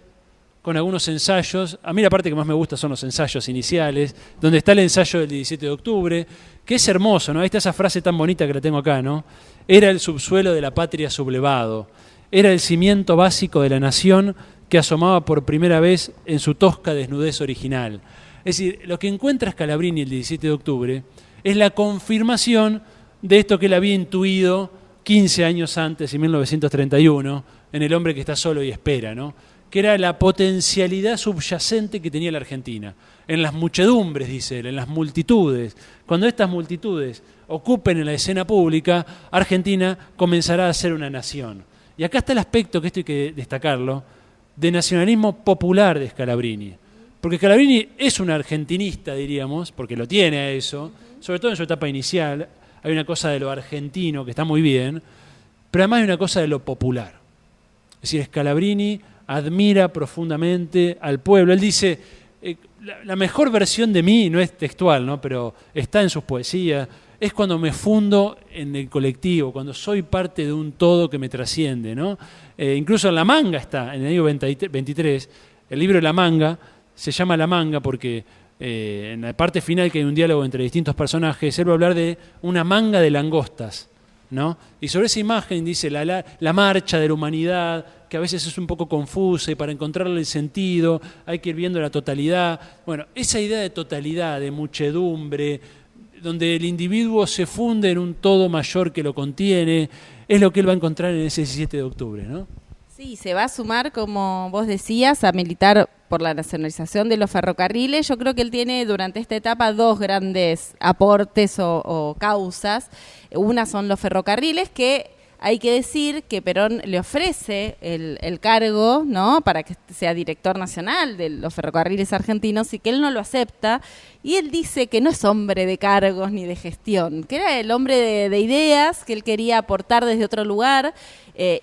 Speaker 1: con algunos ensayos. A mí la parte que más me gusta son los ensayos iniciales, donde está el ensayo del 17 de octubre, que es hermoso, ¿no? Ahí está esa frase tan bonita que la tengo acá, ¿no? Era el subsuelo de la patria sublevado, era el cimiento básico de la nación que asomaba por primera vez en su tosca desnudez original. Es decir, lo que encuentra Scalabrini el 17 de octubre es la confirmación de esto que él había intuido 15 años antes, en 1931, en El hombre que está solo y espera, ¿no? Que era la potencialidad subyacente que tenía la Argentina. En las muchedumbres, dice él, en las multitudes. Cuando estas multitudes ocupen en la escena pública, Argentina comenzará a ser una nación. Y acá está el aspecto, que esto hay que destacarlo, de nacionalismo popular de Scalabrini. Porque Scalabrini es un argentinista, diríamos, porque lo tiene a eso, sobre todo en su etapa inicial. Hay una cosa de lo argentino que está muy bien, pero además hay una cosa de lo popular. Es decir, Scalabrini admira profundamente al pueblo. Él dice, la mejor versión de mí, no es textual, ¿no? Pero está en sus poesías, es cuando me fundo en el colectivo, cuando soy parte de un todo que me trasciende, ¿no? Incluso en La Manga está, en el año 23, el libro de La Manga se llama La Manga porque en la parte final, que hay un diálogo entre distintos personajes, él va a hablar de una manga de langostas, ¿no? Y sobre esa imagen dice la marcha de la humanidad, que a veces es un poco confusa y para encontrarle el sentido hay que ir viendo la totalidad. Bueno, esa idea de totalidad, de muchedumbre, donde el individuo se funde en un todo mayor que lo contiene, es lo que él va a encontrar en ese 17 de octubre, ¿no?
Speaker 2: Sí, se va a sumar, como vos decías, a militar por la nacionalización de los ferrocarriles. Yo creo que él tiene durante esta etapa dos grandes aportes o causas. Una son los ferrocarriles, que hay que decir que Perón le ofrece el cargo, ¿no?, para que sea director nacional de los ferrocarriles argentinos, y que él no lo acepta. Y él dice que no es hombre de cargos ni de gestión, que era el hombre de ideas, que él quería aportar desde otro lugar.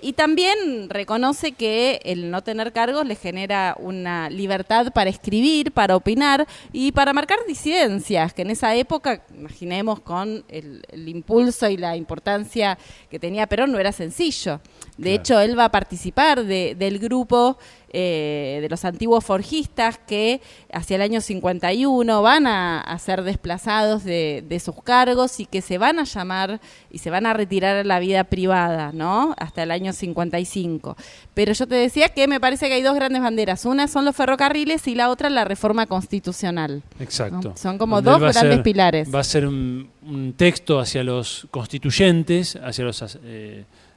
Speaker 2: Y también reconoce que el no tener cargos le genera una libertad para escribir, para opinar y para marcar disidencias, que en esa época, imaginemos, con el impulso y la importancia que tenía Perón, no era sencillo. De hecho, él va a participar del grupo de los antiguos forjistas que hacia el año 51 van a ser desplazados de sus cargos y que se van a llamar y se van a retirar a la vida privada, ¿no?, hasta el año 55. Pero yo te decía que me parece que hay dos grandes banderas. Una son los ferrocarriles y la otra la reforma constitucional.
Speaker 1: Exacto.
Speaker 2: ¿No? Son como dos grandes pilares.
Speaker 1: Va a ser un texto hacia los constituyentes, hacia los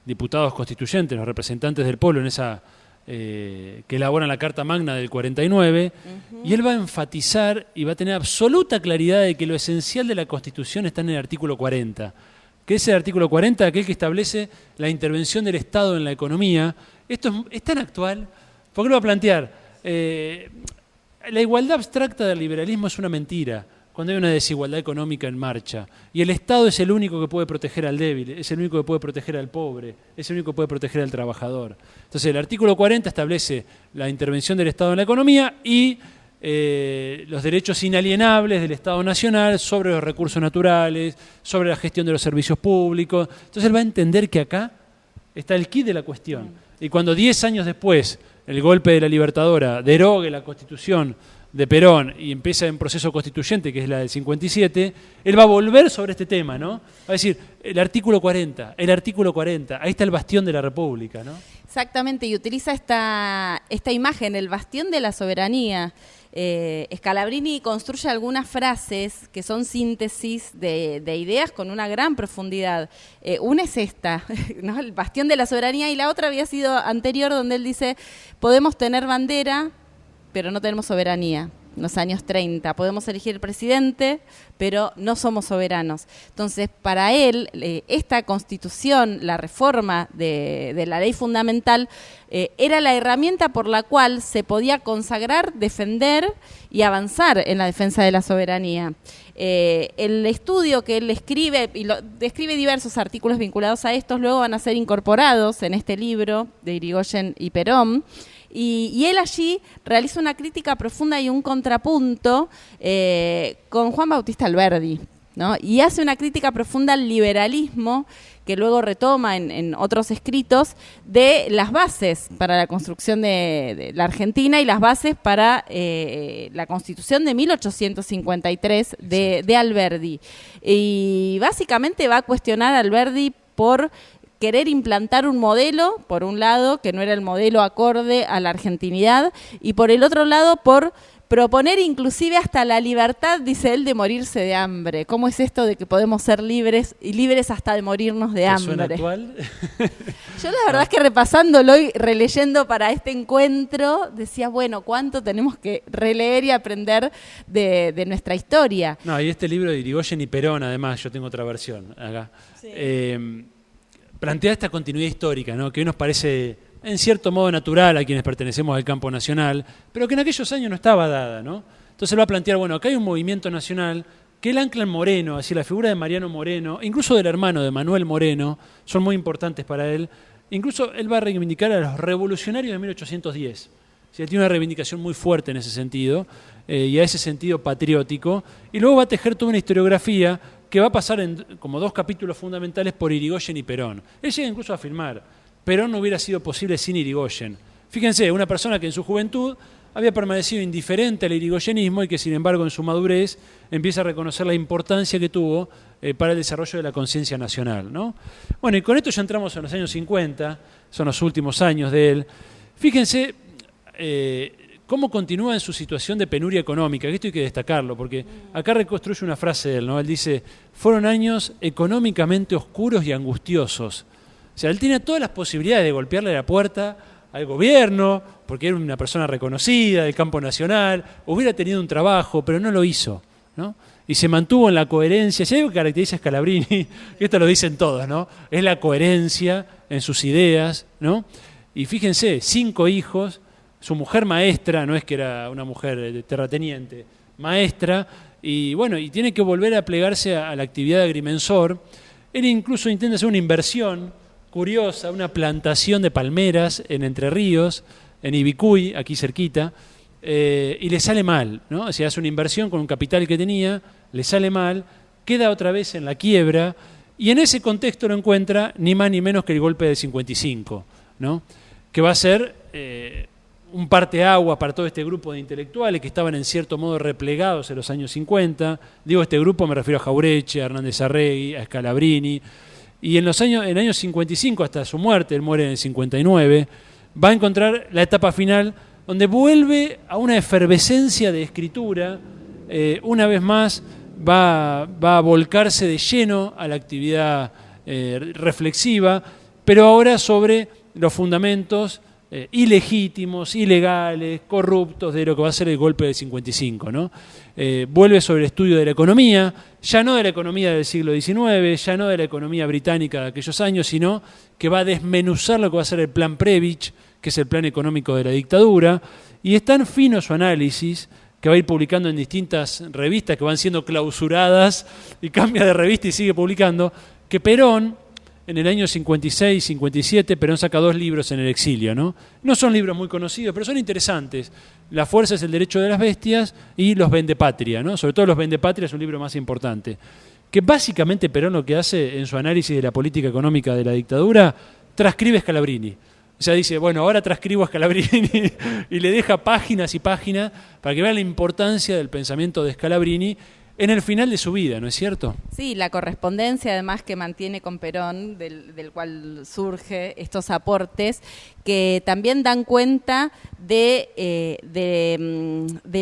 Speaker 1: diputados constituyentes, los representantes del pueblo en esa que elaboran la Carta Magna del 49, y él va a enfatizar y va a tener absoluta claridad de que lo esencial de la Constitución está en el artículo 40, que es el artículo 40, aquel que establece la intervención del Estado en la economía. Esto es tan actual, porque lo va a plantear. La igualdad abstracta del liberalismo es una mentira cuando hay una desigualdad económica en marcha. Y el Estado es el único que puede proteger al débil, es el único que puede proteger al pobre, es el único que puede proteger al trabajador. Entonces el artículo 40 establece la intervención del Estado en la economía y los derechos inalienables del Estado Nacional sobre los recursos naturales, sobre la gestión de los servicios públicos. Entonces él va a entender que acá está el quid de la cuestión. Y cuando 10 años después el golpe de la Libertadora derogue la Constitución de Perón y empieza un proceso constituyente, que es la del 57, él va a volver sobre este tema, ¿no? Va a decir, el artículo 40, ahí está el bastión de la República, ¿no?
Speaker 2: Exactamente, y utiliza esta imagen, el bastión de la soberanía. Scalabrini construye algunas frases que son síntesis de ideas con una gran profundidad. Una es esta, ¿no? El bastión de la soberanía, y la otra había sido anterior, donde él dice, podemos tener bandera, pero no tenemos soberanía. En los años 30 podemos elegir presidente, pero no somos soberanos. Entonces, para él, esta Constitución, la reforma de la ley fundamental, era la herramienta por la cual se podía consagrar, defender y avanzar en la defensa de la soberanía. El estudio que él escribe, y describe diversos artículos vinculados a estos, luego van a ser incorporados en este libro de Irigoyen y Perón. Y él allí realiza una crítica profunda y un contrapunto con Juan Bautista Alberdi, ¿no? Y hace una crítica profunda al liberalismo, que luego retoma en otros escritos, de las bases para la construcción de la Argentina y las bases para la Constitución de 1853 de Alberdi. Y básicamente va a cuestionar a Alberdi por querer implantar un modelo, por un lado, que no era el modelo acorde a la argentinidad, y por el otro lado, por proponer inclusive hasta la libertad, dice él, de morirse de hambre. ¿Cómo es esto de que podemos ser libres y libres hasta de morirnos de hambre?
Speaker 1: ¿Suena actual?
Speaker 2: Yo la verdad es que repasándolo y releyendo para este encuentro, decía, bueno, ¿cuánto tenemos que releer y aprender de nuestra historia?
Speaker 1: No, y este libro de Irigoyen y Perón, además, yo tengo otra versión acá. Sí. Plantea esta continuidad histórica, ¿no? Que hoy nos parece en cierto modo natural a quienes pertenecemos al campo nacional, pero que en aquellos años no estaba dada, ¿no? Entonces él va a plantear, bueno, acá hay un movimiento nacional que él ancla en Moreno, así la figura de Mariano Moreno, incluso del hermano de Manuel Moreno, son muy importantes para él. Incluso él va a reivindicar a los revolucionarios de 1810. O sea, tiene una reivindicación muy fuerte en ese sentido, y a ese sentido patriótico, y luego va a tejer toda una historiografía que va a pasar como 2 capítulos fundamentales por Irigoyen y Perón. Él llega incluso a afirmar, Perón no hubiera sido posible sin Irigoyen. Fíjense, una persona que en su juventud había permanecido indiferente al irigoyenismo y que sin embargo en su madurez empieza a reconocer la importancia que tuvo para el desarrollo de la conciencia nacional, ¿no? Bueno, y con esto ya entramos en los años 50, son los últimos años de él. Fíjense cómo continúa en su situación de penuria económica, que esto hay que destacarlo, porque acá reconstruye una frase de él, ¿no? Él dice, fueron años económicamente oscuros y angustiosos. O sea, él tiene todas las posibilidades de golpearle la puerta al gobierno, porque era una persona reconocida del campo nacional, hubiera tenido un trabajo, pero no lo hizo, ¿no? Y se mantuvo en la coherencia. Si hay algo que caracteriza a Scalabrini, y esto lo dicen todos, ¿no? Es la coherencia en sus ideas, ¿no? Y fíjense, 5 hijos, su mujer maestra, no es que era una mujer terrateniente, maestra, y bueno, y tiene que volver a plegarse a la actividad de agrimensor. Él incluso intenta hacer una inversión curiosa, una plantación de palmeras en Entre Ríos, en Ibicuy, aquí cerquita, y le sale mal, ¿no? O sea, hace una inversión con un capital que tenía, le sale mal, queda otra vez en la quiebra, y en ese contexto lo encuentra ni más ni menos que el golpe del 55, ¿no? Que va a ser un parteaguas para todo este grupo de intelectuales que estaban en cierto modo replegados en los años 50. Digo este grupo, me refiero a Jaureche, a Hernández Arregui, a Scalabrini. Y en el año 55, hasta su muerte, él muere en el 59, va a encontrar la etapa final donde vuelve a una efervescencia de escritura. Una vez más va a volcarse de lleno a la actividad reflexiva, pero ahora sobre los fundamentos ilegítimos, ilegales, corruptos de lo que va a ser el golpe del 55, ¿no? Vuelve sobre el estudio de la economía, ya no de la economía del siglo XIX, ya no de la economía británica de aquellos años, sino que va a desmenuzar lo que va a ser el plan Prebisch, que es el plan económico de la dictadura, y es tan fino su análisis que va a ir publicando en distintas revistas que van siendo clausuradas y cambia de revista y sigue publicando, que Perón, en el año 56, 57, Perón saca 2 libros en el exilio, ¿no? No son libros muy conocidos, pero son interesantes. La fuerza es el derecho de las bestias y Los Vendepatria, ¿no? Sobre todo Los Vendepatria es un libro más importante. Que básicamente Perón lo que hace en su análisis de la política económica de la dictadura, transcribe Scalabrini. O sea, dice, bueno, ahora transcribo a Scalabrini y le deja páginas y páginas para que vean la importancia del pensamiento de Scalabrini en el final de su vida, ¿no es cierto?
Speaker 2: Sí, la correspondencia además que mantiene con Perón, del cual surge estos aportes, que también dan cuenta de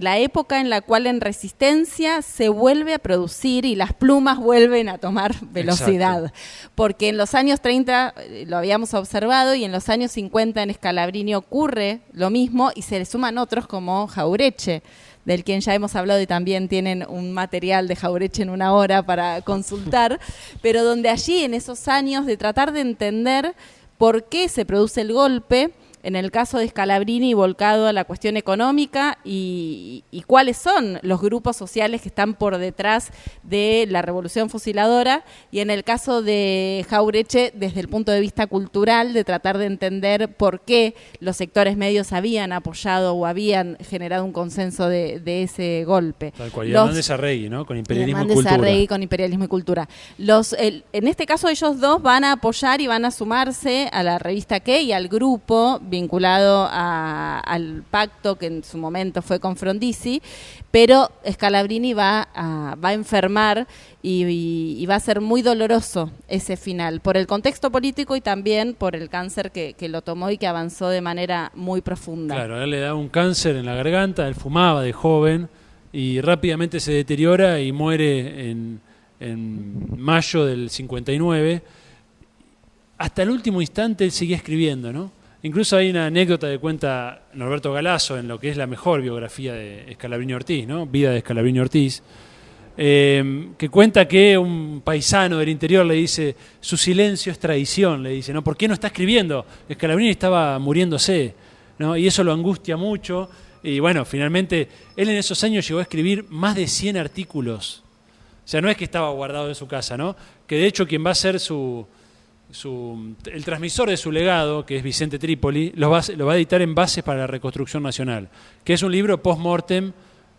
Speaker 2: la época en la cual en Resistencia se vuelve a producir y las plumas vuelven a tomar velocidad. Exacto. Porque en los años 30 lo habíamos observado y en los años 50 en Scalabrini ocurre lo mismo y se le suman otros como Jauretche, del quien ya hemos hablado y también tienen un material de Jauretche en una hora para consultar, pero donde allí en esos años de tratar de entender por qué se produce el golpe, en el caso de Scalabrini volcado a la cuestión económica y cuáles son los grupos sociales que están por detrás de la revolución fusiladora, y en el caso de Jauretche desde el punto de vista cultural, de tratar de entender por qué los sectores medios habían apoyado o habían generado un consenso de ese golpe.
Speaker 1: Tal cual, y Hernández Arregui, ¿no? Con imperialismo y cultura.
Speaker 2: Arregui con imperialismo y cultura. En este caso ellos dos van a apoyar y van a sumarse a la revista ¿Qué? Y al grupo vinculado al pacto que en su momento fue con Frondizi, pero Scalabrini va a enfermar y va a ser muy doloroso ese final, por el contexto político y también por el cáncer que lo tomó y que avanzó de manera muy profunda.
Speaker 1: Claro, a él le da un cáncer en la garganta, él fumaba de joven y rápidamente se deteriora y muere en mayo del 59. Hasta el último instante él seguía escribiendo, ¿no? Incluso hay una anécdota que cuenta Norberto Galasso en lo que es la mejor biografía de Scalabrini Ortiz, ¿no? Vida de Scalabrini Ortiz, que cuenta que un paisano del interior le dice, su silencio es traición, le dice, ¿no? ¿Por qué no está escribiendo? Scalabrini estaba muriéndose, ¿no? Y eso lo angustia mucho. Y bueno, finalmente, él en esos años llegó a escribir más de 100 artículos. O sea, no es que estaba guardado en su casa, ¿no? Que de hecho quien va a ser el transmisor de su legado, que es Vicente Trípoli, lo va a editar en Bases para la Reconstrucción Nacional, que es un libro post-mortem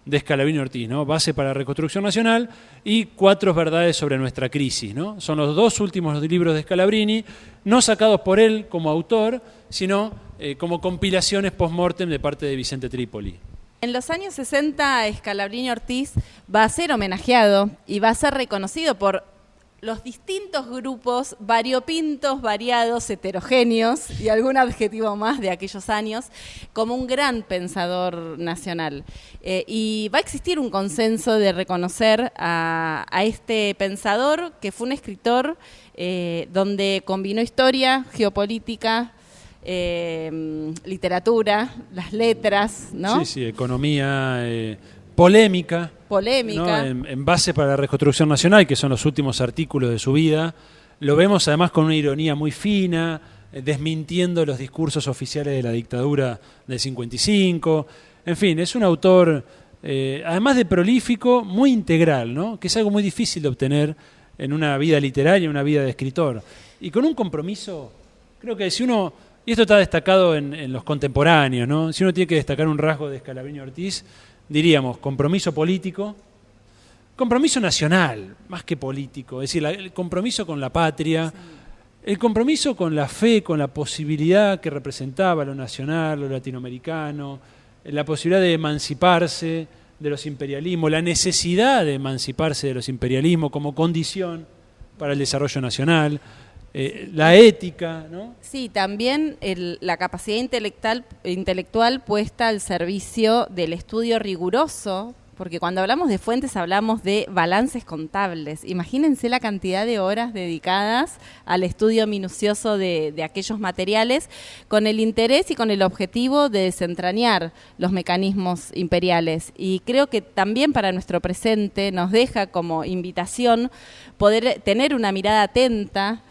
Speaker 1: de Scalabrini Ortiz, ¿no? Base para la Reconstrucción Nacional y 4 verdades sobre nuestra crisis, ¿no? Son los 2 últimos libros de Scalabrini, no sacados por él como autor, sino como compilaciones post-mortem de parte de Vicente Trípoli.
Speaker 2: En los años 60, Scalabrini Ortiz va a ser homenajeado y va a ser reconocido por los distintos grupos variopintos, variados, heterogéneos y algún adjetivo más de aquellos años, como un gran pensador nacional. Y va a existir un consenso de reconocer a este pensador, que fue un escritor donde combinó historia, geopolítica, literatura, las letras, ¿no?
Speaker 1: Sí, economía, polémica, ¿no? En Base para la Reconstrucción Nacional, que son los últimos artículos de su vida, lo vemos además con una ironía muy fina, desmintiendo los discursos oficiales de la dictadura del 55. En fin, es un autor, además de prolífico, muy integral, ¿no? Que es algo muy difícil de obtener en una vida literaria, en una vida de escritor. Y con un compromiso, creo que si uno, y esto está destacado en los contemporáneos, ¿no? Si uno tiene que destacar un rasgo de Scalabrini Ortiz, diríamos compromiso político, compromiso nacional, más que político, es decir, el compromiso con la patria, el compromiso con la fe, con la posibilidad que representaba lo nacional, lo latinoamericano, la posibilidad de emanciparse de los imperialismos, la necesidad de emanciparse de los imperialismos como condición para el desarrollo nacional, la ética, ¿no?
Speaker 2: Sí, también la capacidad intelectual puesta al servicio del estudio riguroso, porque cuando hablamos de fuentes hablamos de balances contables. Imagínense la cantidad de horas dedicadas al estudio minucioso de aquellos materiales, con el interés y con el objetivo de desentrañar los mecanismos imperiales. Y creo que también para nuestro presente nos deja como invitación poder tener una mirada atenta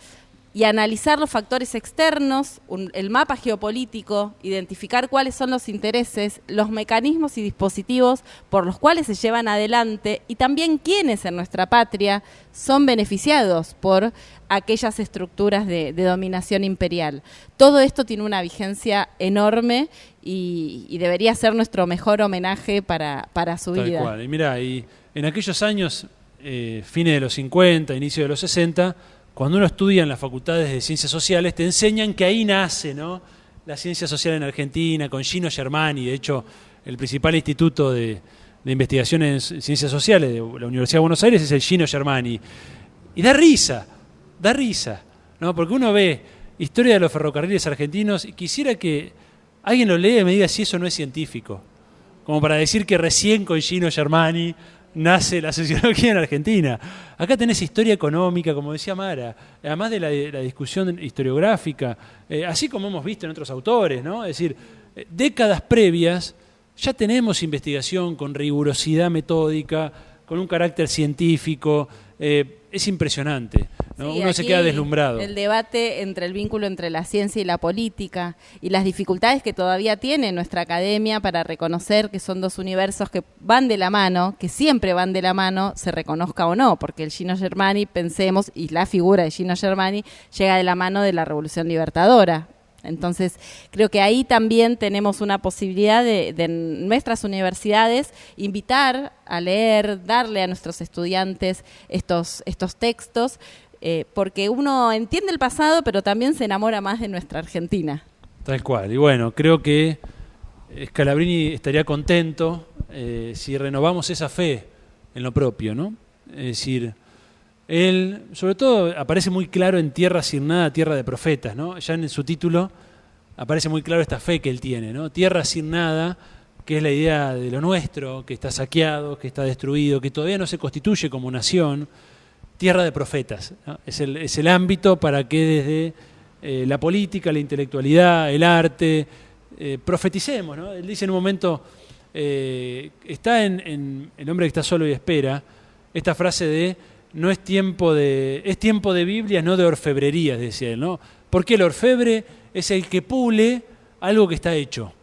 Speaker 2: y analizar los factores externos, el mapa geopolítico, identificar cuáles son los intereses, los mecanismos y dispositivos por los cuales se llevan adelante y también quiénes en nuestra patria son beneficiados por aquellas estructuras de dominación imperial. Todo esto tiene una vigencia enorme y debería ser nuestro mejor homenaje para su vida.
Speaker 1: Tal cual. Y mirá, y en aquellos años, fines de los 50, inicio de los 60, cuando uno estudia en las facultades de Ciencias Sociales, te enseñan que ahí nace, ¿no?, la ciencia social en Argentina, con Gino Germani. De hecho, el principal instituto de investigación en Ciencias Sociales de la Universidad de Buenos Aires es el Gino Germani. Y da risa, ¿no? Porque uno ve historia de los ferrocarriles argentinos y quisiera que alguien lo lea y me diga si eso no es científico. Como para decir que recién con Gino Germani nace la sociología en Argentina. Acá tenés historia económica, como decía Mara, además de la discusión historiográfica, así como hemos visto en otros autores, ¿no? Es decir, décadas previas ya tenemos investigación con rigurosidad metódica, con un carácter científico. Es impresionante, ¿no?
Speaker 2: Sí,
Speaker 1: uno se queda deslumbrado.
Speaker 2: El debate entre el vínculo entre la ciencia y la política y las dificultades que todavía tiene nuestra academia para reconocer que son dos universos que van de la mano, que siempre van de la mano, se reconozca o no, porque el Gino Germani, pensemos, y la figura de Gino Germani llega de la mano de la Revolución Libertadora. Entonces, creo que ahí también tenemos una posibilidad de nuestras universidades invitar a leer, darle a nuestros estudiantes estos textos, porque uno entiende el pasado, pero también se enamora más de nuestra Argentina.
Speaker 1: Tal cual. Y bueno, creo que Scalabrini estaría contento si renovamos esa fe en lo propio, ¿no? Es decir, él, sobre todo, aparece muy claro en Tierra sin nada, tierra de profetas, ¿no? Ya en su título aparece muy claro esta fe que él tiene, ¿no? Tierra sin nada, que es la idea de lo nuestro, que está saqueado, que está destruido, que todavía no se constituye como nación. Tierra de profetas, ¿no? Es el ámbito para que desde la política, la intelectualidad, el arte, profeticemos, ¿no? Él dice en un momento, está en El hombre que está solo y espera, esta frase de no es tiempo es tiempo de Biblias, no de orfebrerías, decía él, ¿no? Porque el orfebre es el que pule algo que está hecho.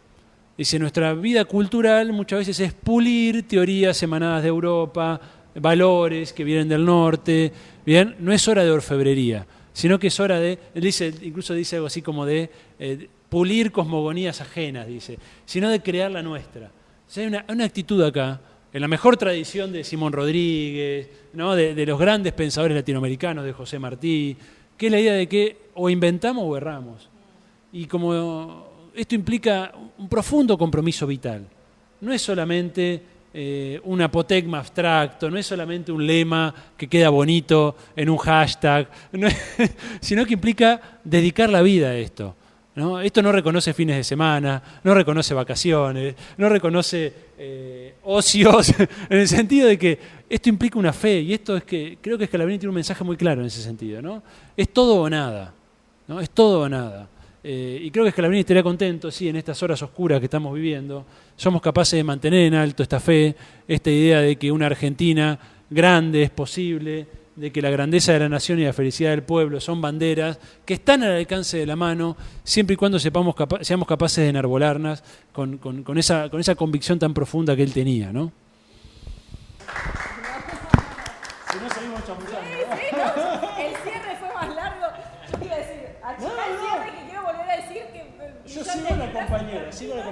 Speaker 1: Dice, nuestra vida cultural muchas veces es pulir teorías emanadas de Europa, valores que vienen del norte, ¿bien? No es hora de orfebrería, sino que es hora de, él dice, incluso dice algo así como de pulir cosmogonías ajenas, dice, sino de crear la nuestra. O sea, hay una actitud acá, en la mejor tradición de Simón Rodríguez, ¿no? de los grandes pensadores latinoamericanos, de José Martí, que es la idea de que o inventamos o erramos. Y como esto implica un profundo compromiso vital. No es solamente un apotegma abstracto, no es solamente un lema que queda bonito en un hashtag, sino que implica dedicar la vida a esto, ¿no? Esto no reconoce fines de semana, no reconoce vacaciones, no reconoce ocios, en el sentido de que esto implica una fe, y esto es que creo que Scalabrini tiene un mensaje muy claro en ese sentido, ¿no? Es todo o nada, ¿no? Es todo o nada. Y creo que Scalabrini estaría contento, sí, en estas horas oscuras que estamos viviendo, somos capaces de mantener en alto esta fe, esta idea de que una Argentina grande es posible, de que la grandeza de la nación y la felicidad del pueblo son banderas que están al alcance de la mano, siempre y cuando seamos capaces de enarbolarlas con esa convicción tan profunda que él tenía, ¿no? Si no seguimos chamullando.
Speaker 2: Sí, no, el cierre fue más largo. Yo te iba a decir, al cierre que quiero volver a decir que...
Speaker 1: Yo sigo a la compañera,